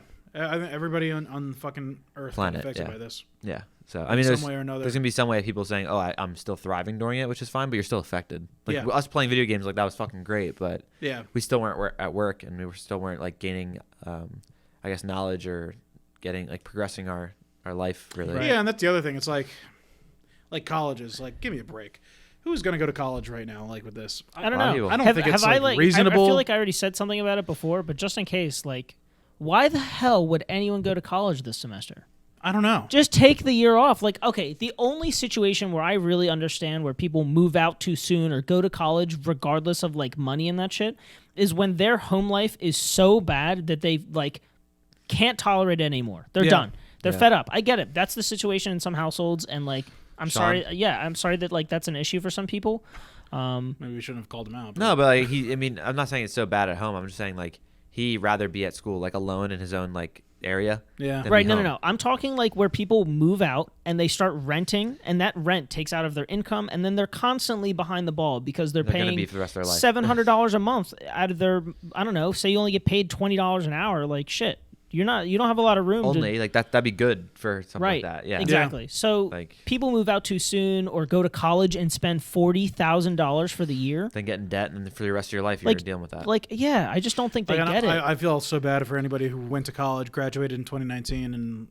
I think everybody on fucking Earth Planet, got affected yeah. by this. yeah. So I mean, some way or another. there's gonna be some way of people saying, "Oh, I'm still thriving during it," which is fine, but you're still affected. Like Yeah. us playing video games, like that was fucking great, but Yeah, we still weren't at work, and we still weren't like gaining, I guess, knowledge or getting like progressing our life really. Right. yeah, and that's the other thing. It's like colleges. Like, give me a break. Who's gonna go to college right now? Like with this, I don't A lot of know. people. I don't think it's like, reasonable. I feel like I already said something about it before, but just in case, like, why the hell would anyone go to college this semester? I don't know. Just take the year off. Like, okay, the only situation where I really understand where people move out too soon or go to college regardless of like money and that shit is when their home life is so bad that they like can't tolerate it anymore. They're Yeah. done. They're Yeah. fed up. I get it. That's the situation in some households, and like, I'm Sean? sorry. Yeah, I'm sorry that like that's an issue for some people. Maybe we shouldn't have called him out. No, but like I mean, I'm not saying it's so bad at home. I'm just saying like he'd rather be at school, like alone in his own like area. yeah, Then Right, be no. home. I'm talking like where people move out and they start renting, and that rent takes out of their income, and then they're constantly behind the ball because they're They're gonna paying be for the rest of their life. $700 a month out of their, I don't know, say you only get paid $20 an hour. Like shit, you don't have a lot of room. Only like that'd be good for something Right, like that. Yeah, exactly. So Like- people move out too soon or go to college and spend $40,000 for the year. Then get in debt, and then for the rest of your life, you're Like, dealing with that. Like, yeah, I just don't think they Like, get it. I feel so bad for anybody who went to college, graduated in 2019, and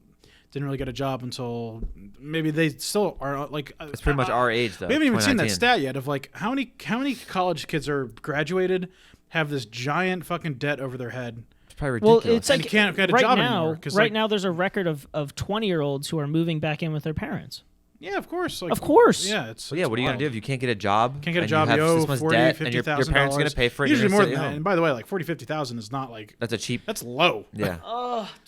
didn't really get a job until maybe they still are like. It's pretty much our age though. We haven't even seen that 2019. stat yet of like how many college kids are graduated have this giant fucking debt over their head. It's probably Well, ridiculous. it's And like you can't get a right job now. anymore, 'cause, Right like- now, there's a record of 20-year-olds who are moving back in with their parents. Yeah, of course. Like, Of course. Yeah, it's. Well, yeah, it's what are you gonna do wild. if you can't get a job? Can't get a and job, You have you owe this much 40, debt, and your $50,000. parents gonna pay for it. Usually and more you're than gonna that. stay And home. by the way, like 40, 50,000 is not like That's a cheap. that's low. Yeah.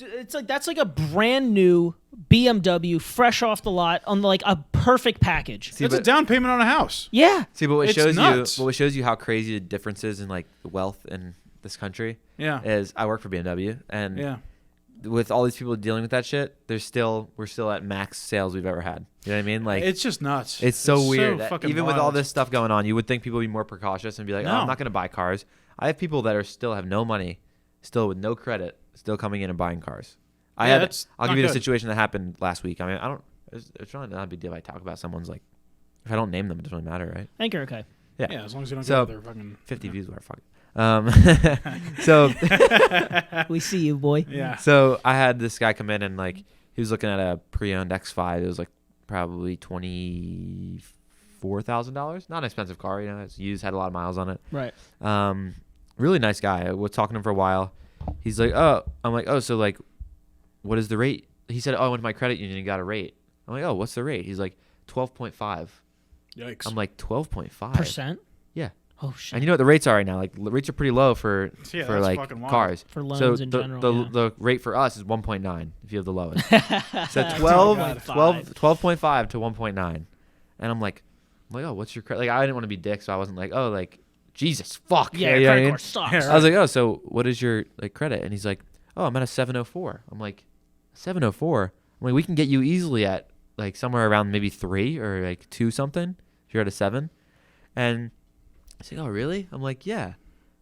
It's like that's like a brand new BMW, fresh off the lot, on like a perfect package. See, It's a but- down payment on a house. Yeah, See, but what It's shows nuts. you, what shows you how crazy the difference is in like the wealth in this country Yeah. is I work for BMW, and Yeah. with all these people dealing with that shit, we're still at max sales we've ever had. You know what I mean? Like it's just nuts. It's so weird. That fucking even wild. with all this stuff going on, you would think people would be more precautious and be like, No. "Oh, I'm not going to buy cars." I have people that are still have no money, still with no credit, still coming in and buying cars. that's I'll not give you the good. situation that happened last week. I mean, it's really not a big deal if I talk about someone's like, if I don't name them, it doesn't really matter, right? I think you're okay. Yeah, as long as you don't So, get their fucking 50 you know. views were fuck. So We see you, boy. Yeah. so I had this guy come in and like he was looking at a pre-owned X5. It was like probably $24,000. Not an expensive car, you know. It's used, had a lot of miles on it. Right. Really nice guy. I was talking to him for a while. He's like, "Oh," I'm like, "Oh, so like, what is the rate?" He said, "Oh, I went to my credit union and got a rate." I'm like, "Oh, what's the rate?" He's like, 12.5. Yikes. I'm like, 12.5 Percent. Yeah. Oh shit. And you know what the rates are right now? Like the rates are pretty low for Yeah, for that's like fucking wild. cars. For loans So in the, general. the rate for us is 1.9 if you have the lowest. So Oh 12, my God. 12.5 to 1.9. And I'm like, "Oh, what's your credit?" Like I didn't want to be dick, so I wasn't like, "Oh, like Jesus, fuck." Yeah, you know what I credit mean? card sucks. Yeah, I was like, "Oh, so what is your like credit?" And he's like, "Oh, I'm at a 704." I'm like, 704? I'm like, we can get you easily at like somewhere around maybe 3 or like 2 something if you're at a 7. And he's like, "Oh, really?" I'm like, "Yeah."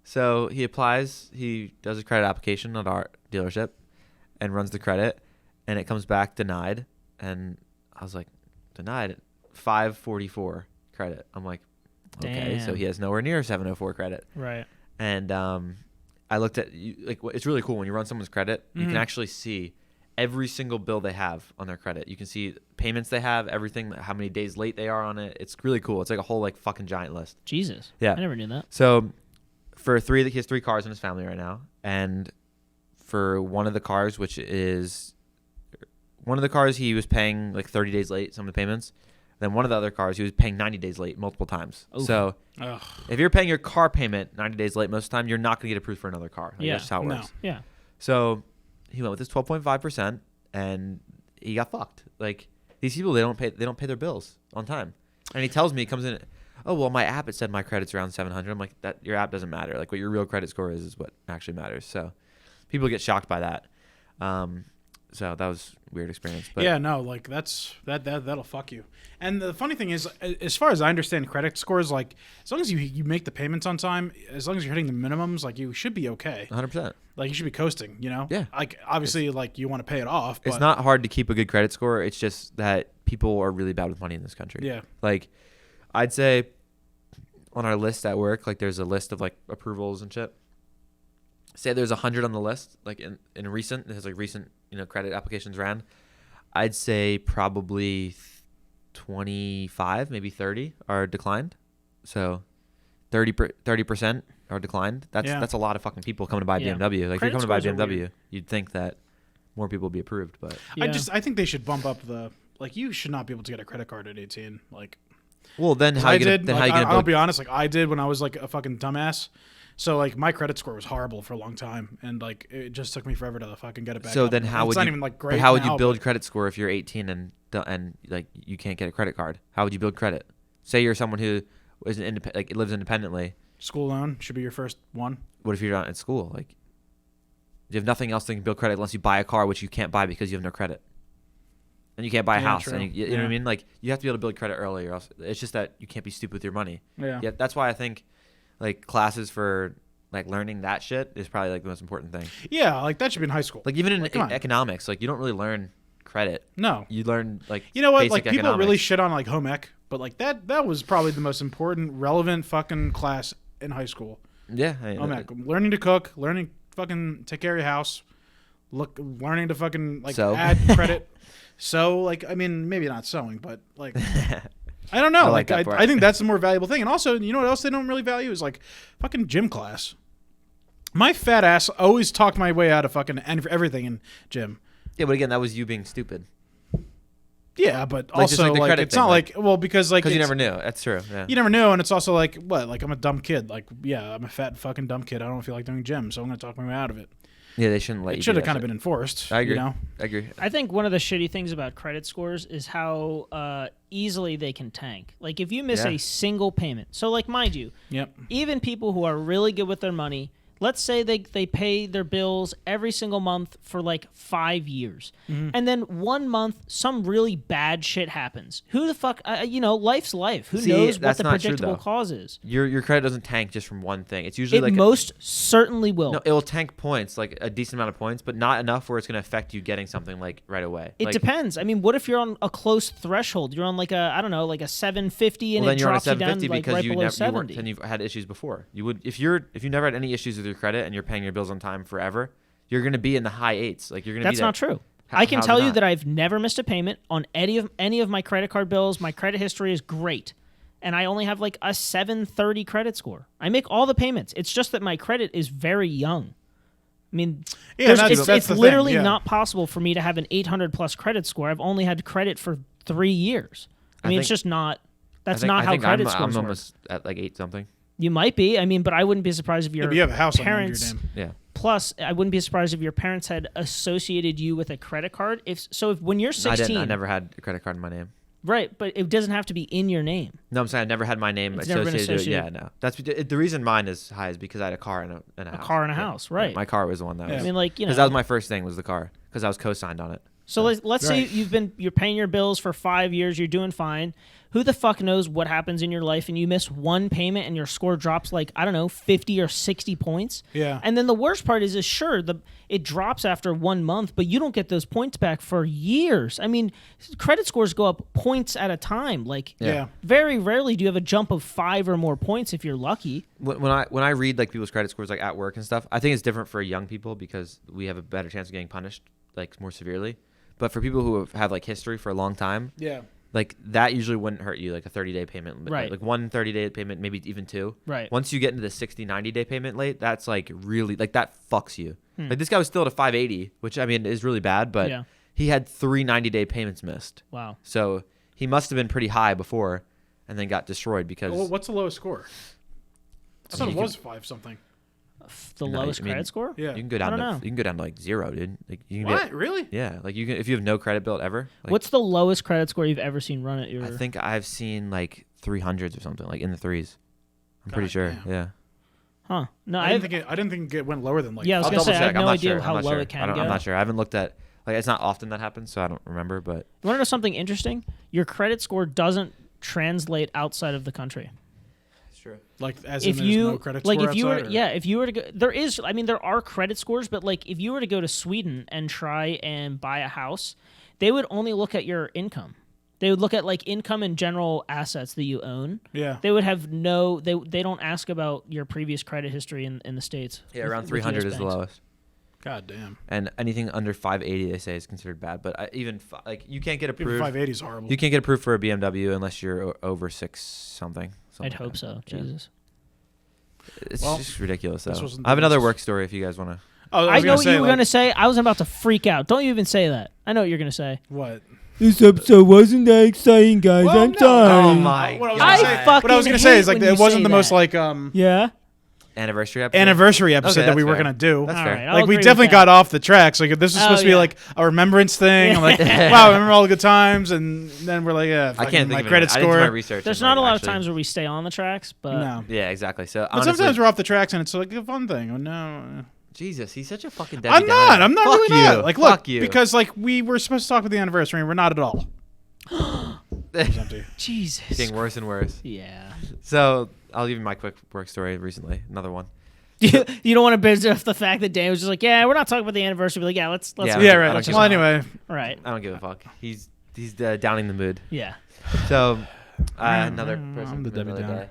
So he applies, he does a credit application at our dealership and runs the credit, and it comes back denied. And I was like, denied 544 credit. I'm like, okay, so Damn. he has nowhere near 704 credit. Right. And I looked at like it's really cool when you run someone's credit. You can actually see every single bill they have on their credit. You can see payments they have, everything, how many days late they are on it. It's really cool. It's like a whole like fucking giant list. Jesus. Yeah. I never knew that. So for he has 3 cars in his family right now, and for one of the cars, he was paying like 30 days late some of the payments. Then one of the other cars he was paying 90 days late multiple times. Oof. So Ugh. if you're paying your car payment 90 days late most of the time, you're not going to get approved for another car. Like, Yeah. that's just how it No. works. Yeah. So he went with his 12.5%, and he got fucked. Like these people, they don't pay their bills on time. And he tells me, he comes in, "Oh, well, my app, it said my credit's around 700. I'm like, that your app doesn't matter. Like what your real credit score is what actually matters. So people get shocked by that. So that was a weird experience. But yeah, no, like that'll fuck you. And the funny thing is, as far as I understand credit scores, like as long as you make the payments on time, as long as you're hitting the minimums, like you should be okay. 100%. Like you should be coasting, you know? Yeah. Like obviously, like you want to pay it off. But It's not hard to keep a good credit score. It's just that people are really bad with money in this country. Yeah. Like I'd say on our list at work, like there's a list of like approvals and shit. Say there's 100 on the list, like in recent, it has like recent, credit applications ran. I'd say probably 25, maybe 30 are declined. So 30% are declined. That's a lot of fucking people coming to buy Yeah. BMW. Like if Credit you're coming to buy scores are BMW, you'd think that more people would be approved, but Yeah. I think they should bump up like you should not be able to get a credit card at 18. Like well, then how I you gonna, did. then Like, how you gonna I'll build, be honest. Like I did when I was like a fucking dumbass. So like my credit score was horrible for a long time, and like it just took me forever to fucking get it back. So up. then And how would it's not you? even like but great. how would you now, build but- credit score if you're 18 and like you can't get a credit card? How would you build credit? Say you're someone who is like lives independently. School loan should be your first one. What if you're not at school? Like you have nothing else that can build credit unless you buy a car, which you can't buy because you have no credit, and you can't buy a Yeah, house. true. And you know what Yeah. I mean? Like you have to be able to build credit early, or else it's just that you can't be stupid with your money. Yeah. Yeah, that's why I think like classes for like learning that shit is probably like the most important thing. Yeah, like that should be in high school. Like even in Like, come on. economics, like you don't really learn credit. No. You learn like You know what? basic Like people economics. really shit on like home ec, but like that was probably the most important, relevant fucking class in high school. Yeah, Home ec, learning to cook, learning to fucking take care of your house, learning to fucking like Sew. add credit. So like I mean maybe not sewing, but like I don't know. I like that I part. think that's the more valuable thing. And also, you know what else they don't really value is like fucking gym class. My fat ass always talked my way out of fucking everything in gym. Yeah, but again, that was you being stupid Yeah, but Like, just also like the like credit it's thing, not like- like well because like because you it's- never knew. That's true. Yeah. You never know, and it's also like what? Like I'm a dumb kid. Like yeah, I'm a fat fucking dumb kid. I don't feel like doing gym, so I'm gonna talk my way out of it. Yeah, they shouldn't let you. It should do have that kind of shit. been enforced. I agree. You know? I agree. I think one of the shitty things about credit scores is how easily they can tank. Like if you miss Yeah. a single payment. So like mind you, Yep. even people who are really good with their money, let's say they pay their bills every single month for like 5 years. And then 1 month, some really bad shit happens. Who the fuck, life's life. Who knows what that's the not true, predictable though. cause is? Your credit doesn't tank just from one thing. It's usually It like most certainly will. no, it will tank points, like a decent amount of points, but not enough where it's going to affect you getting something like right away. It Like, depends. I mean, what if you're on a close threshold? You're on like a 750 and well, it then you're on a drops you down 750 like because right you below never, 70. and you've had issues before. You would if you never had any issues with your credit and you're paying your bills on time forever, you're going to be in the high 8s. Like you're going to be That's not true. I can how's tell it you not? that I've never missed a payment on any of my credit card bills. My credit history is great. And I only have like a 730 credit score. I make all the payments. It's just that my credit is very young. I mean, Yeah, it's that's the literally thing, yeah. not possible for me to have an 800 plus credit score. I've only had credit for 3 years. I mean, it's just not. That's not how credit scores I'm work. almost at like 8 something. You might be. I mean, but I wouldn't be surprised if your But you have a house parents. under your name. Yeah. Plus, I wouldn't be surprised if your parents had associated you with a credit card. If when you're 16, I didn't. I never had a credit card in my name. right? But it doesn't have to be in your name. No, I'm saying I never had my name It's never been associated. Yeah, associated. no. That's the reason mine is high is because I had a car and a house. car and a Yeah. house, right. Yeah, my car was the one that Yeah. was. I mean, like Because that was my first thing was the car because I was co-signed on it. So let's say Right. you're paying your bills for 5 years, you're doing fine. Who the fuck knows what happens in your life and you miss one payment and your score drops like, I don't know, 50 or 60 points? Yeah. And then the worst part is sure, it drops after 1 month, but you don't get those points back for years. I mean, credit scores go up points at a time. Like Yeah. very rarely do you have a jump of 5 or more points if you're lucky. When I read like people's credit scores like at work and stuff, I think it's different for young people because we have a better chance of getting punished like more severely. But for people who have like history for a long time, Yeah. like that usually wouldn't hurt you, like a 30-day payment. Right. Like one 30-day payment, maybe even 2. Right. Once you get into the 60, 90-day payment late, that's like really, like that fucks you. Like this guy was still at a 580, which I mean is really bad, but Yeah. he had 3 90-day payments missed. Wow. So he must have been pretty high before and then got destroyed because... Well, what's the lowest score? I thought it was 5 something. The No, lowest I mean, credit score? Yeah. You can go down I to don't know. you can go down to like 0, dude. Like you can What? get Really? yeah, like you can if you have no credit built ever. Like, What's the lowest credit score you've ever seen run at your... I think I've seen like 300s or something, like in the 3s. I'm pretty God sure. damn. Yeah. Huh. No, I didn't think it went lower than like. Yeah, I was I'll gonna double say, I have check. no I'm not idea sure. how I'm not low sure. it can go. I'm not sure. I haven't looked at like it's not often that happens, so I don't remember. But You want to know something interesting? Your credit score doesn't translate outside of the country. it's true. Like as If in there's you no credit like, score if you were, outside, or- yeah, if you were to go, there are credit scores, but like if you were to go to Sweden and try and buy a house, they would only look at your income. They would look at like income and general assets that you own. Yeah. They would have they don't ask about your previous credit history in the States. Yeah, with- around with 300 US is the banks. lowest, God damn. and anything under 580 they say is considered bad. But like you can't get Even approved. 580 is horrible. You can't get approved for a BMW unless you're over 6 something. I'd hope so. Yeah. Jesus. It's Well, just ridiculous. this Though. wasn't I have the another most- work story if you guys want to. Oh, I was know gonna what say, you were like, gonna say. I was about to freak out. Don't you even say that. I know what you're gonna say. What? This episode wasn't that exciting, guys. Well, I'm no. sorry. Oh my What I was God. gonna say, fucking what I was gonna say is like hate when it you wasn't say the most that. like Yeah. Anniversary episode. anniversary episode Okay, that we that's were fair. gonna do. That's All fair. right, I'll Like we agree with definitely that. got off the tracks. Like this was Oh, supposed to be yeah. like a remembrance thing. I'm like, wow, I remember all the good times, and then we're like, yeah, I fucking can't think my of credit it. I didn't do my score. research. There's and, not a like, lot actually- of times where we stay on the tracks, but No, Yeah, exactly. So but honestly, sometimes we're off the tracks, and it's like a fun thing. Oh, no, Jesus, he's such a fucking. I'm Debbie not. Downer. I'm not Fuck really you. not. Like, look, Fuck you. because like we were supposed to talk about the anniversary, and we're not at all. It was empty. Jesus. getting worse and worse. Yeah. So I'll give you my quick work story recently. Another one. You don't want to bitch off the fact that Dan was just like, yeah, we're not talking about the anniversary. But like, yeah, let's Yeah, Yeah, I right. don't let's give Well, a- anyway, right. I don't give a fuck. He's downing the mood. Yeah. So another person I'm the from another Debbie Downer. day.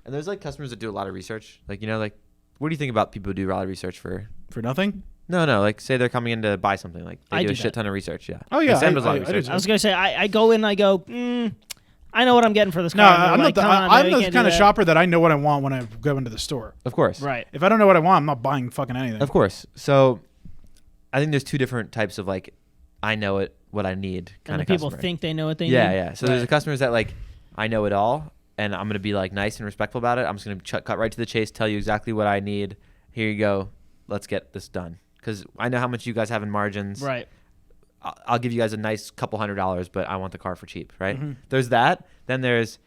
And there's like customers that do a lot of research. Like like what do you think about people who do a lot of research for? for nothing. No, like say they're coming in to buy something. Like they I do do a shit that. ton of research. Yeah. Oh, yeah, Like, Sam I- does a lot of I do research. too. I was gonna say I go in and I go, I know what I'm getting for this No, car. And they're I'm like, not. "Come on, I'm no, you the can't do kind of that." shopper that I know what I want when I go into the store. Of course. Right. If I don't know what I want, I'm not buying fucking anything. Of course. So I think there's two different types of like I know it what I need And kind the of people customer. think they know what they Yeah, need. yeah. So there's the Right. customers that like I know it all and I'm going to be like nice and respectful about it. I'm just going to cut right to the chase, tell you exactly what I need. Here you go. Let's get this done. Cuz I know how much you guys have in margins. Right. I'll give you guys a nice couple $100, but I want the car for cheap, right? Mm-hmm. There's that. Then there's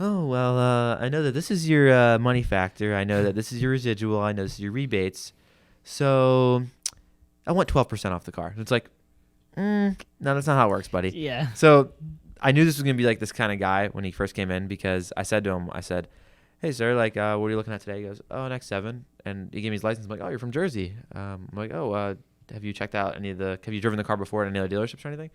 oh, well, I know that this is your money factor. I know that this is your residual. I know this is your rebates. So I want 12% off the car. And it's like, no, that's not how it works, buddy. Yeah. So I knew this was going to be like this kind of guy when he first came in because I said to him, hey, sir, like, what are you looking at today? He goes, oh, an X7. And he gave me his license. I'm like, oh, you're from Jersey. I'm like, oh, have you checked out have you driven the car before at any other dealerships or anything?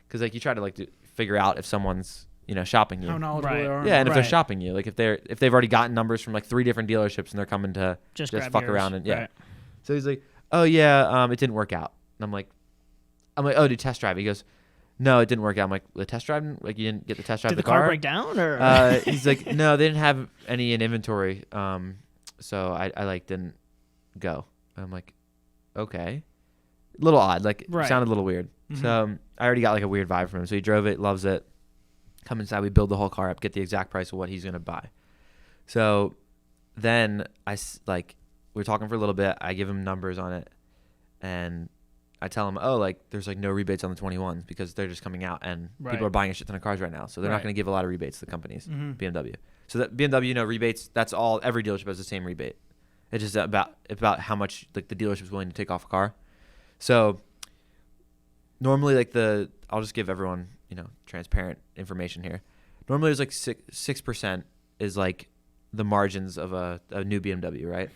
Because, like, you try to, like, to figure out if someone's, shopping you. How knowledgeable Right. they are. Yeah, and if they're Right. shopping you. Like, if they've already gotten numbers from, like, 3 different dealerships and they're coming to just grab fuck yours. around. And yeah. Right. So he's like, oh, yeah, it didn't work out. And I'm like, oh, did you test drive? He goes, no, it didn't work out. I'm like, the test drive? Like, you didn't get the test drive Did of the car break down or? He's like, no, they didn't have any in inventory. So I like didn't go. I'm like, okay, a little odd. Like, Right. sounded a little weird. Mhm. So I already got like a weird vibe from him. So he drove it, loves it. Come inside, we build the whole car up, get the exact price of what he's gonna buy. So then we're talking for a little bit. I give him numbers on it, and I tell him, oh, like, there's, like, no rebates on the 21s because they're just coming out and Right. people are buying a shit ton of cars right now. So they're not Right. going to give a lot of rebates to the companies, Mhm. BMW. So that BMW, rebates, that's all, every dealership has the same rebate. It's just about how much, like, the dealership's willing to take off a car. So normally, like, I'll just give everyone, transparent information here. Normally there's, like, 6% is, like, the margins of a new BMW, right?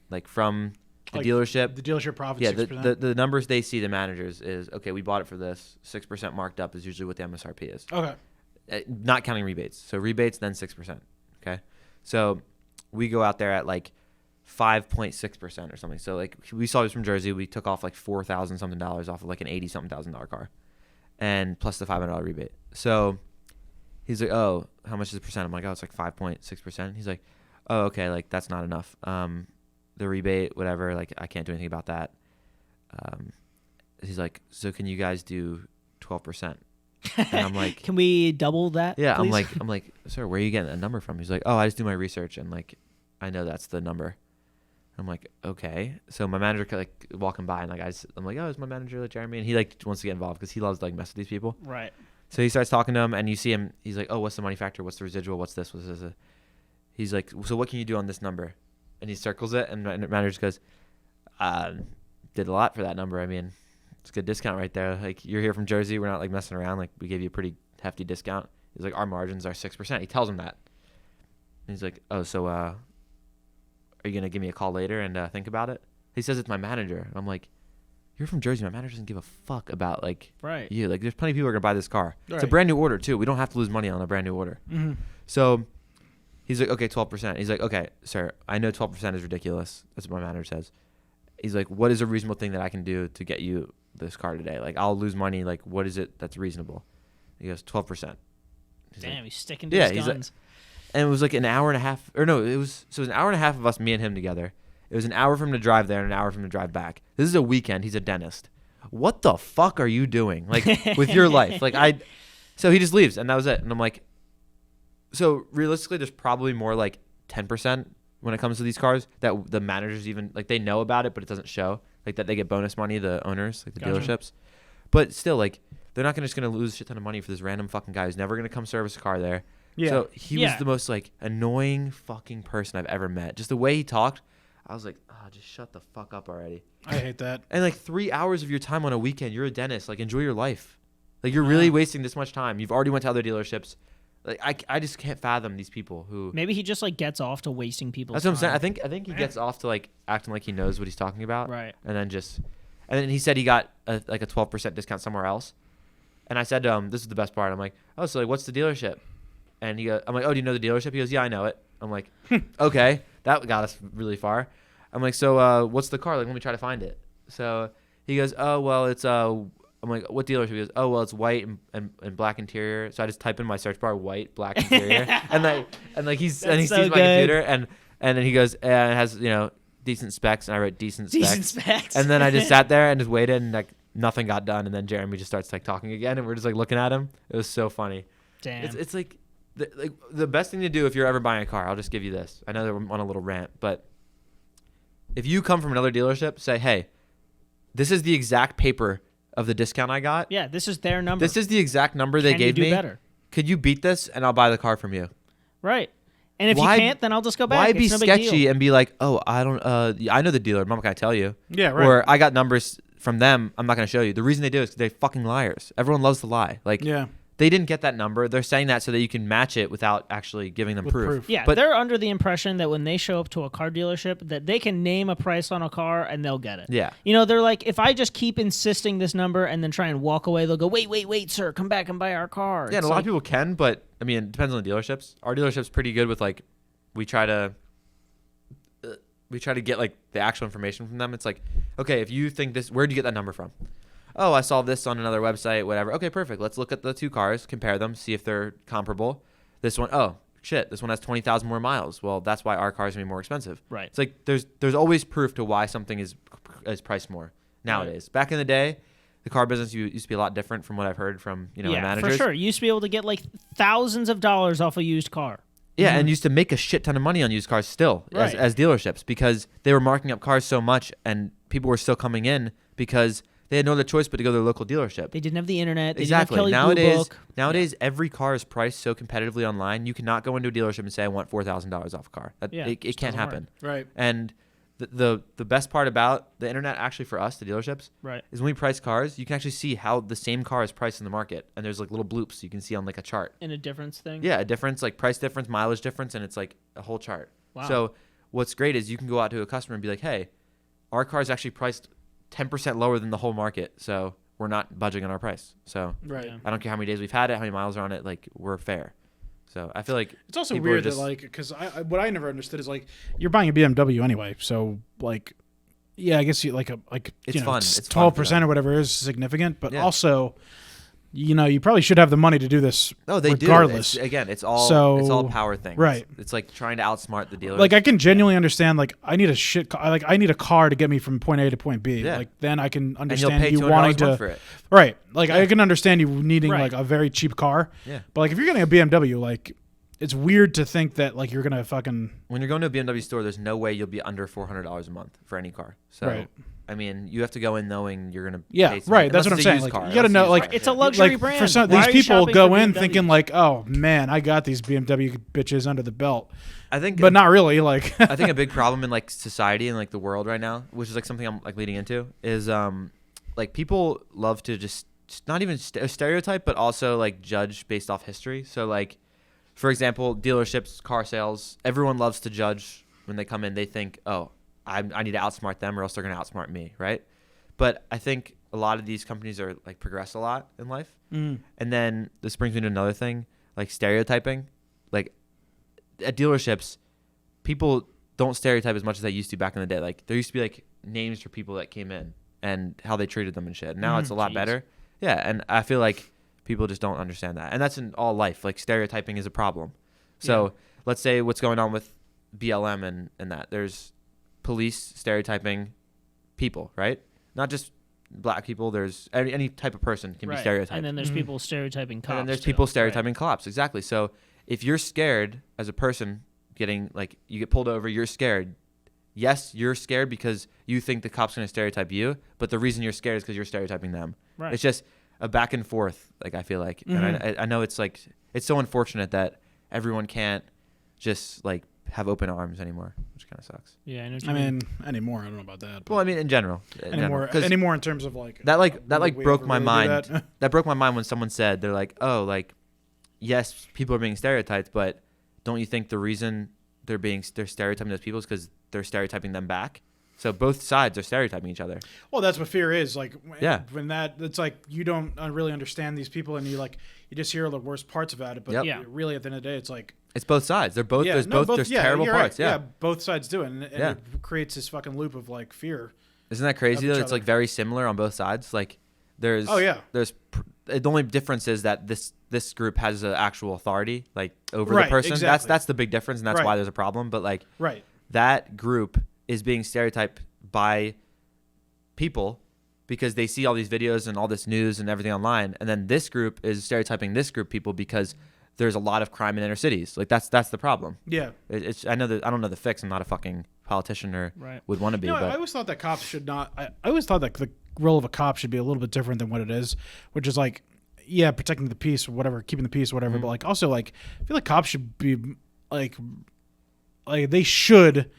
Like, from the Like, dealership. The dealership profits. Yeah, 6%. the numbers they see, the managers, is, okay, we bought it for this. 6% marked up is usually what the MSRP is. Okay. Not counting rebates. So rebates, then 6%. Okay? So we go out there at like 5.6% or something. So like we saw this from Jersey. We took off like $4,000 something off of like an $80 something thousand car. And plus the $500 rebate. So he's like, oh, how much is the percent? I'm like, oh, it's like 5.6%. He's like, oh, okay, like that's not enough. The rebate, whatever, like I can't do anything about that. He's like, so can you guys do 12%? And I'm like, Can we double that? yeah, please? I'm like, sir, where are you getting a number from? He's like, oh, I just do my research and like, I know that's the number. I'm like, okay. So my manager like walking by and like I'm like, oh, is my manager like Jeremy? And he like wants to get involved because he loves to like mess with these people. Right. So he starts talking to him and you see him. He's like, oh, what's the money factor? What's the residual? What's this? What's this? He's like, so what can you do on this number? And he circles it, and my manager just goes, did a lot for that number. I mean, it's a good discount right there. Like, you're here from Jersey. We're not, like, messing around. Like, we gave you a pretty hefty discount. He's like, our margins are 6%. He tells him that. And he's like, oh, so are you going to give me a call later and think about it? He says it's my manager. And I'm like, you're from Jersey. My manager doesn't give a fuck about, like, Right. you. Like, there's plenty of people who are going to buy this car. It's a Right. brand new order, too. We don't have to lose money on a brand new order. Mhm. So he's like, okay, 12%. He's like, okay, sir, I know 12% is ridiculous. That's what my manager says. He's like, what is a reasonable thing that I can do to get you this car today? Like, I'll lose money. Like, what is it that's reasonable? He goes, 12%. He's Damn, like, he's sticking to Yeah, his he's like- guns. and it was like an hour and a half. Or no, it was an hour and a half of us, me and him together. It was an hour for him to drive there and an hour for him to drive back. This is a weekend. He's a dentist. What the fuck are you doing? Like, with your life? Like, so he just leaves, and that was it. And I'm like, so realistically, there's probably more like 10% when it comes to these cars that the managers even, like, they know about it, but it doesn't show. Like, that they get bonus money, the owners, like the Gotcha. dealerships. But still, like, they're not just going to lose a shit ton of money for this random fucking guy who's never going to come service a car there. Yeah. So he Yeah. was the most, like, annoying fucking person I've ever met. Just the way he talked, I was like, oh, just shut the fuck up already. I hate that. And, like, 3 hours of your time on a weekend, you're a dentist. Like, enjoy your life. Like, you're really wasting this much time. You've already went to other dealerships. Like, I just can't fathom these people who. Maybe he just like gets off to wasting people's That's what I'm saying. time. I think he gets off to like acting like he knows what he's talking about, Right. And then he said he got a 12% discount somewhere else, and I said to him, "This is the best part." I'm like, "Oh, so like, what's the dealership?" And I'm like, "Oh, do you know the dealership?" He goes, "Yeah, I know it." I'm like, "Okay, that got us really far." I'm like, "So what's the car? Like, let me try to find it." So he goes, "Oh, well, it's I'm like, what dealership? He goes, oh, well, it's white and black interior. So I just type in my search bar, white, black interior. and he sees so my good. computer and then he goes, it has, decent specs. And I wrote decent Decent specs. specs. And then I just sat there and just waited and like nothing got done. And then Jeremy just starts like talking again. And we're just like looking at him. It was so funny. Damn. It's like the best thing to do if you're ever buying a car, I'll just give you this. I know that we're on a little rant, but if you come from another dealership, say, hey, this is the exact paper of the discount I got. Yeah, this is their number. This is the exact number they Can gave you do me. better? Could you beat this and I'll buy the car from you? Right. And if Why- you can't, then I'll just go back. Why be It's no big sketchy deal. and be like, oh, I don't, I know the dealer. I'm not gonna tell you. Yeah, right. Or I got numbers from them. I'm not gonna show you. The reason they do it is 'cause they're fucking liars. Everyone loves to lie. Like, Yeah. they didn't get that number. They're saying that so that you can match it without actually giving them With proof. proof. Yeah, But- they're under the impression that when they show up to a car dealership that they can name a price on a car and they'll get it. Yeah. You know, they're like, if I just keep insisting this number and then try and walk away, they'll go, wait, sir, come back and buy our car. Yeah, and It's a lot like- of people can, but I mean, it depends on the dealerships. Our dealership's pretty good with like, we try to get like the actual information from them. It's like, okay, if you think this, where'd you get that number from? Oh, I saw this on another website, whatever. Okay, perfect. Let's look at the two cars, compare them, see if they're comparable. This one, oh shit, this one has 20,000 more miles. Well, that's why our car's gonna be more expensive. Right. It's like there's always proof to why something is priced more nowadays. Back in the day, the car business used to be a lot different from what I've heard from my yeah, managers. for sure. You used to be able to get like thousands of dollars off a used car. Yeah, and used to make a shit ton of money on used cars still Right. as dealerships because they were marking up cars so much and people were still coming in because they had no other choice but to go to their local dealership. They didn't have the internet. They Exactly. didn't have Kelley Blue Book. Nowadays, every car is priced so competitively online. You cannot go into a dealership and say, I want $4,000 off a car. Yeah, It just can't doesn't happen. Right. And the best part about the internet actually for us, the dealerships, Right. is when we price cars, you can actually see how the same car is priced in the market. And there's like little bloops you can see on like a chart. In a difference thing. Yeah, a difference, like price difference, mileage difference, and it's like a whole chart. Wow. So what's great is you can go out to a customer and be like, hey, our car is actually priced 10% lower than the whole market. So we're not budging on our price. So Right. Yeah. I don't care how many days we've had it, how many miles are on it, like we're fair. So I feel like It's also people are weird just- that like because what I never understood is like you're buying a BMW anyway, so like yeah, I guess you like It's you know, fun. It's fun for 12% them. or whatever is significant, but Yeah. also you probably should have the money to do this. no, they regardless. do. It's all So- power things. right. It's like trying to outsmart the dealer. Like I can genuinely understand like I need a shit car, like I need a car to get me from point A to point B. Yeah. Like then I can and you'll understand pay you $200 wanting a month to for it. right. Like I can understand you needing Right. like a very cheap car. Yeah. But like if you're getting a BMW, like it's weird to think that like you're gonna fucking When you're going to a BMW store, there's no way you'll be under $400 a month for any car. So Right. I mean, you have to go in knowing you're gonna Yeah, pay something. right, that's Unless what I'm it's a saying, used like, car. you gotta Unless know, it's a like, used It's car. a luxury like brand. for some Why these are you people shopping go for in BMW? thinking like, oh man, I got these BMW bitches under the belt, I think but not really. Like, I think a big problem in like society and like the world right now, which is like something I'm like leading into, is like people love to just not even stereotype, but also like judge based off history. So like, for example, dealerships, car sales, everyone loves to judge when they come in. They think, oh, I need to outsmart them or else they're gonna outsmart me, right? But I think a lot of these companies are like progress a lot in life. And then this brings me to another thing, like stereotyping. Like at dealerships, people don't stereotype as much as they used to back in the day. Like there used to be like names for people that came in and how they treated them and shit. Now it's a lot Jeez. better. Yeah, and I feel like people just don't understand that. And that's in all life. Like stereotyping is a problem. So let's say what's going on with BLM and that. There's police stereotyping people, right? Not just black people. There's any type of person can be Right. stereotyped. And then there's people stereotyping cops. And then there's too. people Right. stereotyping cops. Exactly. So if you're scared as a person getting like you get pulled over, you're scared. Yes, you're scared because you think the cop's going to stereotype you, but the reason you're scared is because you're stereotyping them. Right. It's just a back and forth, like I feel like. And I know it's like it's so unfortunate that everyone can't just like have open arms anymore, which kind of sucks. Yeah, I know what you I mean. mean, anymore. I don't know about that. Well, I mean in general. Anymore in terms of like That like we broke ever my really do mind. that? That broke my mind when someone said they're like, "Oh, like yes, people are being stereotyped, but don't you think the reason they're stereotyping those people is because they're stereotyping them back?" So both sides are stereotyping each other. Well, that's what fear is. Like, Yeah. when that it's like you don't really understand these people, and you just hear the worst parts about it. But Yep. Yeah. really, at the end of the day, it's like It's both sides. They're both there's terrible you're parts. Right. Yeah. both sides do it, and Yeah. it creates this fucking loop of like fear. Isn't that crazy Of though? each It's other. like very similar on both sides. Like there's Oh, yeah. the only difference is that this group has an actual authority like over Right, the person. exactly. That's the big difference, and that's Right. why there's a problem. But like Right. that group is being stereotyped by people because they see all these videos and all this news and everything online, and then this group is stereotyping this group people because there's a lot of crime in inner cities. Like that's the problem. Yeah. It's I don't know the fix. I'm not a fucking politician or Right. would want to be, I but always thought that cops should not. I always thought that the role of a cop should be a little bit different than what it is, which is like, yeah, protecting the peace or whatever, keeping the peace or whatever. Mm-hmm. But like also like, I feel like cops should be like they should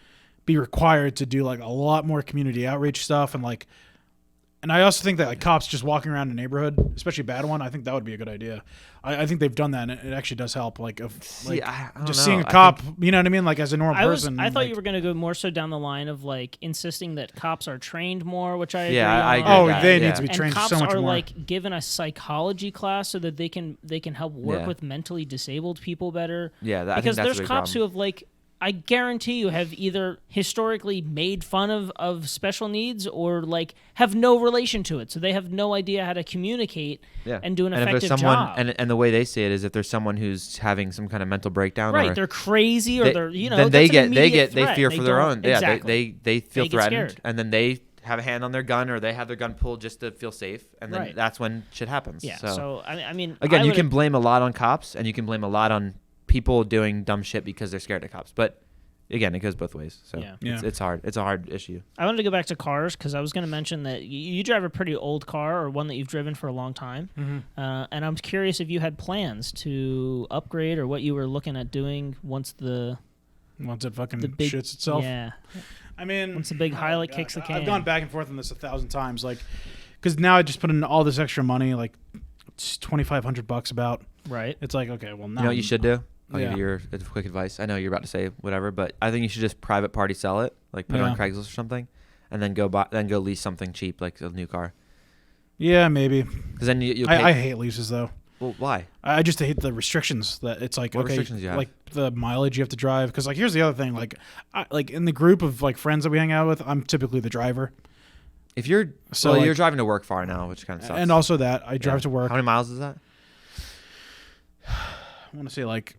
be required to do like a lot more community outreach stuff and I also think that like cops just walking around a neighborhood, especially a bad one, I think that would be a good idea. I think they've done that, and it actually does help. Like, I don't just know. seeing a cop, you know what I mean? Like, as a normal person. I thought like, you were going to go more so down the line of like insisting that cops are trained more, which I agree I on. agree Oh, with that, they yeah. need to be And trained cops so much are more. like given a psychology class so that they can help work Yeah. with mentally disabled people better. Yeah, I think because that's a there's big cops problem. who have like, I guarantee you have either historically made fun of special needs or like have no relation to it, so they have no idea how to communicate and do an and effective if there's someone, job. and the way they say it is, if there's someone who's having some kind of mental breakdown, Right, or they're crazy, or they're then that's an they immediate threat. fear for their don't- own. Yeah, exactly. they feel They get threatened, scared. and then they have a hand on their gun, or they have their gun pulled just to feel safe, and then Right. that's when shit happens. Yeah. So, So I mean, again, I you would- can blame a lot on cops, and you can blame a lot on people doing dumb shit because they're scared of cops. But again, it goes both ways. So Yeah. it's hard. It's a hard issue. I wanted to go back to cars because I was going to mention that you drive a pretty old car or one that you've driven for a long time. And I'm curious if you had plans to upgrade or what you were looking at doing once Once it fucking the big shits itself. Yeah. I mean, Once the big highlight God, kicks the can. I've gone back and forth on this 1,000 times, like, because now I just put in all this extra money, like it's $2,500 about. Right. It's like, okay, well, now You know what you should do? I'll Yeah. give you your quick advice. I know you're about to say whatever, but I think you should just private party sell it, like put it on Yeah. Craigslist or something, and then go lease something cheap, like a new car. Yeah, maybe. Because then you'll pay. I hate leases though. Well, why? I just hate the restrictions that it's like, What okay, restrictions you have? like the mileage you have to drive. Because like, here's the other thing, like in the group of like friends that we hang out with, I'm typically the driver. If you're So, you're like- driving to work far now, which kind of sucks. And also that I drive Yeah. to work. How many miles is that? I want to say like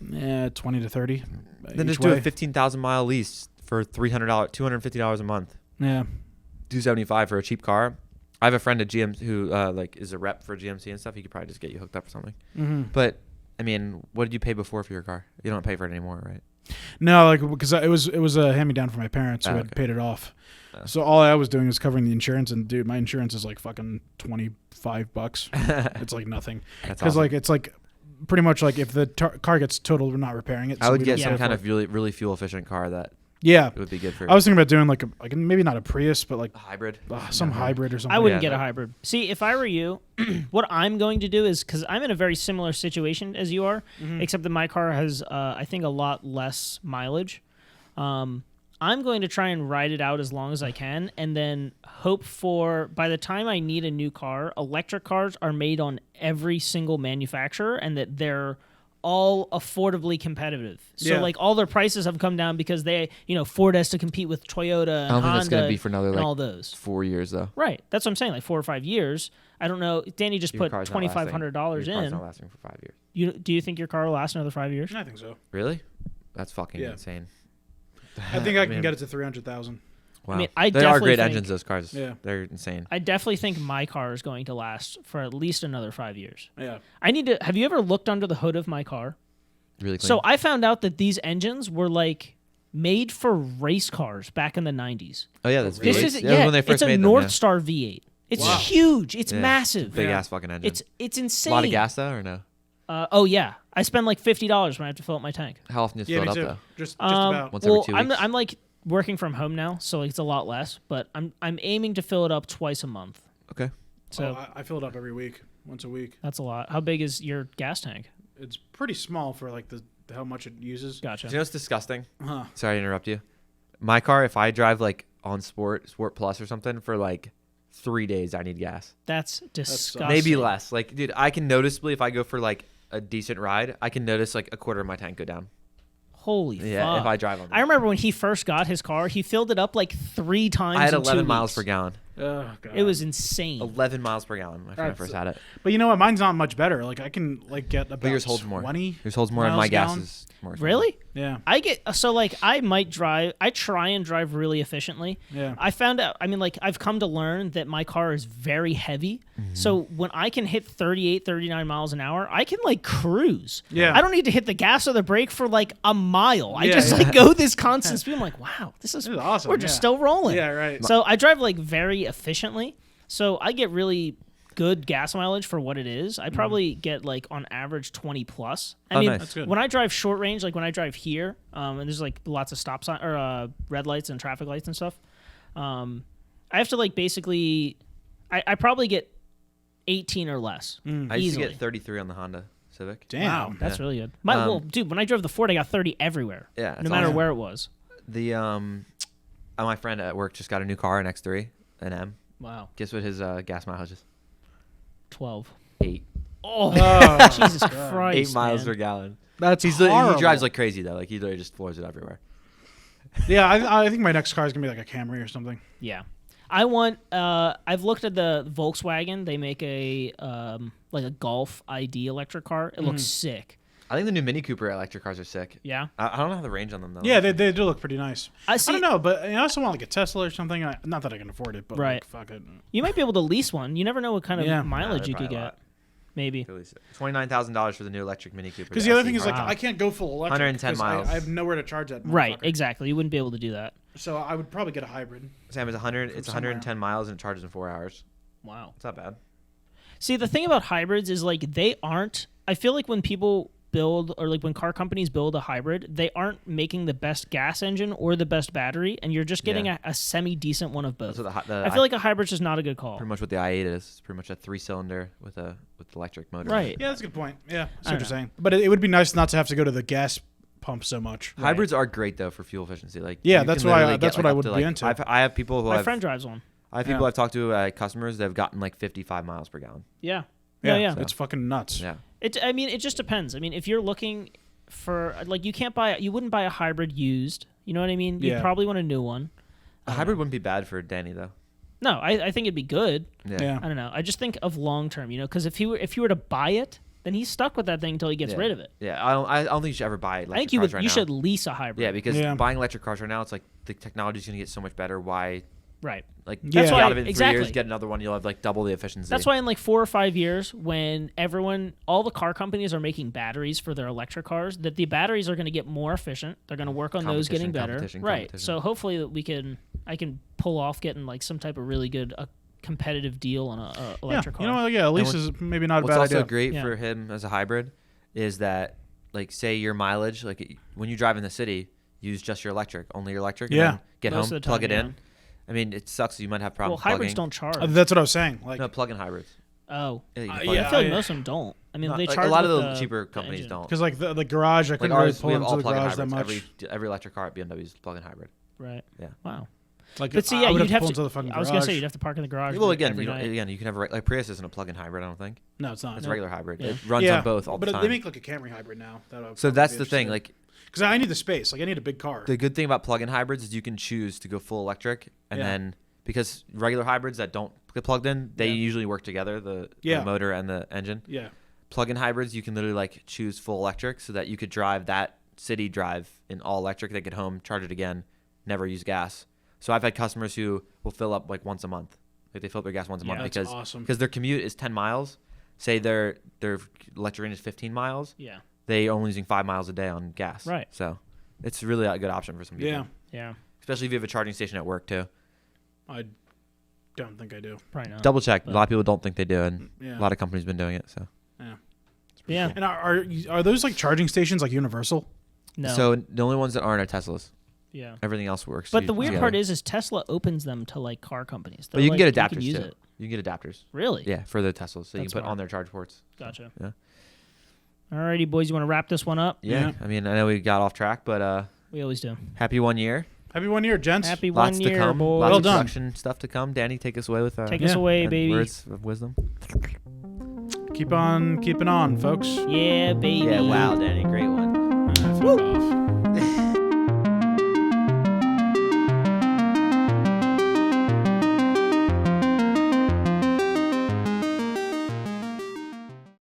20 to 30. Then each just do way. a 15,000 mile lease for $300, $250 a month. Yeah. $275 for a cheap car. I have a friend at GM who like is a rep for GMC and stuff. He could probably just get you hooked up or something. Mm-hmm. But I mean, what did you pay before for your car? You don't pay for it anymore, right? No, like because it was a hand me down from my parents who Oh, had okay. paid it off. Oh. So all I was doing was covering the insurance, and dude, my insurance is like fucking $25. It's like nothing. That's Because awesome. like it's like pretty much like if the car gets totaled, we're not repairing it. I so would we get don't some pay kind for of it. really really fuel efficient car that Yeah. it would be good for. I was thinking about doing like maybe not a Prius, but like a hybrid. some hybrid or something. I wouldn't Yeah. get a hybrid. See, if I were you, what I'm going to do is, because I'm in a very similar situation as you are, except that my car has, I think, a lot less mileage. I'm going to try and ride it out as long as I can, and then hope for, by the time I need a new car, electric cars are made on every single manufacturer, and that they're all affordably competitive. So Yeah. like all their prices have come down because they, Ford has to compete with Toyota and I don't think Honda that's gonna be for another and like all those. 4 years though. Right. That's what I'm saying. Like 4 or 5 years. I don't know. Danny just Your put car's not lasting. $2,500 Your car's in. not lasting for 5 years. Do you think your car will last another 5 years? I think so. Really? That's fucking Yeah. insane. I think I can mean, get it to 300,000. Wow. mean, I they are definitely great think- engines. Those cars. Yeah. They're insane. I definitely think my car is going to last for at least another 5 years. Yeah. I need to. Have you ever looked under the hood of my car? Really clean. So I found out that these engines were like made for race cars back in the 90s. oh yeah, that's This V8s. is Yeah, when they first it's a made North them. Star V8. It's Wow. huge. It's Yeah. massive. Big Yeah. ass fucking engine. It's a insane. lot of gas though, or no? Oh yeah, I spend like $50 when I have to fill up my tank. How often do you Yeah, fill me it too. up Just Um, about. Once every well, 2 I'm weeks? I'm like working from home now, so like, it's a lot less. But I'm aiming to fill it up twice a month. though? Okay. So I fill it up every week, once a week. that's a lot. How big is your gas tank? It's pretty small for like how much it uses. Gotcha. Do you know what's disgusting? Huh. Sorry to interrupt you. My car, if I drive like on Sport Plus or something for like 3 days, I need gas. That's disgusting. Maybe less. Like, dude, I can noticeably if I go for like a decent ride, I can notice like a quarter of my tank go down. Holy Yeah, fuck. if I drive on. I remember when he first got his car, he filled it up like 3 times. I had in 2 11 miles weeks. per gallon. Oh, God. It was insane. 11 miles per gallon when I That's- first had it. But you know what? Mine's not much better. Like I can like get about But yours holds more. 20. Yours holds more, and miles my a gas gallon? is more. expensive. Really? Yeah. I get so like I might drive. I try and drive really efficiently. Yeah. I found out. I mean, like I've come to learn that my car is very heavy. Mm-hmm. So when I can hit 38, 39 miles an hour, I can like cruise. Yeah. I don't need to hit the gas or the brake for like a mile. I Yeah, just yeah. like go this constant speed. I'm like, wow, this is This is awesome. We're just yeah. still rolling. Yeah. Right. So I drive like very efficiently. So I get really. good gas mileage for what it is. I probably get like on average 20 plus. I mean, nice. That's good. when I drive short range, like when I drive here, and there's like lots of stop sign or red lights and traffic lights and stuff, I have to like basically, I probably get 18 or less. I used to Easily. get 33 on the Honda Civic. Damn. Wow, that's Yeah. really good. Well, dude, when I drove the Ford, I got 30 everywhere. Yeah, that's no matter awesome. where it was. The my friend at work just got a new car, an X3, an M. Wow, Guess what his gas mileage is? 12. 8. Oh, Oh, Jesus Christ! 8 miles man. per gallon. That's He horrible. drives like crazy though. Like he literally just floors it everywhere. Yeah, I think my next car is gonna be like a Camry or something. Yeah. I want. I've looked at the Volkswagen. They make a like a Golf ID electric car. It looks sick. I think the new Mini Cooper electric cars are sick. Yeah. I don't know the range on them though. Yeah, they do look pretty nice. I see. I don't know, but I also want like a Tesla or something. Not that I can afford it, but Right. like, fuck it. You might be able to lease one. You never know what kind of Yeah. mileage they're you could probably a get. lot. Maybe. $29,000 for the new electric Mini Cooper. Because the other thing is like Wow. I can't go full electric. 110 'cause miles. I have nowhere to charge that. Right. motherfucker. Exactly. You wouldn't be able to do that. So I would probably get a hybrid. Sam, it's 100. From It's somewhere. 110 miles and it charges in 4 hours. Wow. It's not bad. See, the thing about hybrids is like they aren't. I feel like when people build or like when car companies build a hybrid, they aren't making the best gas engine or the best battery, and you're just getting Yeah. a semi decent one of both. That's what the I feel like a hybrid's just not a good call. pretty much what the i8 is. It's pretty much a 3-cylinder with electric motor. Right. Yeah, that's a good point. Yeah, I see I what you're know. saying. But it would be nice not to have to go to the gas pump so much. Hybrids are great though for fuel efficiency. Like Yeah, you that's can why- literally that's get, what I up would to, be like, into. I have people who My friend drives one. I have people Yeah. I've talked to, customers that have gotten like 55 miles per gallon. Yeah. Yeah, Yeah. it's fucking nuts. Yeah. I mean, it just depends. I mean, if you're looking for like, you wouldn't buy a hybrid used. You know what I mean? You'd Yeah. probably want a new one. A hybrid wouldn't be bad for Danny though. No, I think it'd be good. Yeah. I don't know. I just think of long term, because if you were to buy it, then he's stuck with that thing until he gets Yeah. rid of it. Yeah, I don't think you should ever buy electric I think you cars would. right You now. should lease a hybrid. Yeah, because Yeah. buying electric cars right now, it's like the technology's going to get so much better. Why, Right. like, That's get why- out of it in 3 exactly. years, get another one, you'll have like double the efficiency. That's why in like 4 or 5 years, when all the car companies are making batteries for their electric cars, that the batteries are going to get more efficient. They're going to work on those getting better. Competition. Right. So hopefully that I can pull off getting like some type of really good competitive deal on a Yeah, electric car. you know, yeah, at least is maybe not a What's bad also idea. great Yeah. for him as a hybrid is that, like, say your mileage, like when you drive in the city, use just your electric, only your electric. Yeah. And then get Most home, of the plug time, it yeah. in. I mean, it sucks. You might have Well, problems. hybrids plugging. don't charge. That's what I was saying. Like, No, plug-in hybrids. Oh. Yeah, you can Uh, plug yeah, in. I feel like I- most of them don't. I mean, No, they like, charge a lot of with the cheaper the companies engine. don't. because like the garage, I Like couldn't really ours, pull we have into all the plug-in garage that hybrids. much. Every electric car at BMW is plug-in hybrid. Right. Yeah. Wow. Like, But see, I yeah, would you'd have pull to. into the fucking I was gonna say garage. you'd have to park in the garage. Well, like, again, every night. you can have like Prius isn't a plug-in hybrid. I don't think No, it's not. it's a regular hybrid. Yeah. It runs yeah, on both all but the time. they make like a Camry hybrid now. So that's the thing. Like, because I need the space. Like I need a big car. the good thing about plug-in hybrids is you can choose to go full electric, and Yeah. then because regular hybrids that don't get plugged in, they Yeah. usually work together, the motor and the engine. Yeah. Plug-in hybrids, you can literally like choose full electric, so that you could drive that city drive in all electric. They get home, charge it again, never use gas. So I've had customers who will fill up like once a month. Like they fill up their gas once a month That's because awesome. their commute is 10 miles. Say their electric range is 15 miles. Yeah. They only using 5 miles a day on gas. Right. So it's really a good option for some people. Yeah. Yeah. Especially if you have a charging station at work too. I don't think I do. Probably not. Double check. but- A lot of people don't think they do, and Yeah. a lot of companies been doing it. So Yeah. And are those like charging stations like universal? No. so the only ones that aren't are Teslas. yeah. Everything else works. But the weird together. part is Tesla opens them to like car companies. But you can get They're like, adapters you can too. use it. You can get adapters. Really? Yeah, for the Teslas, so you That's can put smart. on their charge ports. Gotcha. Yeah. Alrighty, boys. You want to wrap this one up? Yeah. I mean, I know we got off track, but We always do. happy 1 year. Happy 1 year, gents. Happy Lots 1 to year, come. boys. Lots Well of done. production stuff to come. Danny, take us away with Take us away, and baby. words of wisdom. Keep on keeping on, folks. Yeah, baby. Yeah, wow, Danny, great one. Fuck off.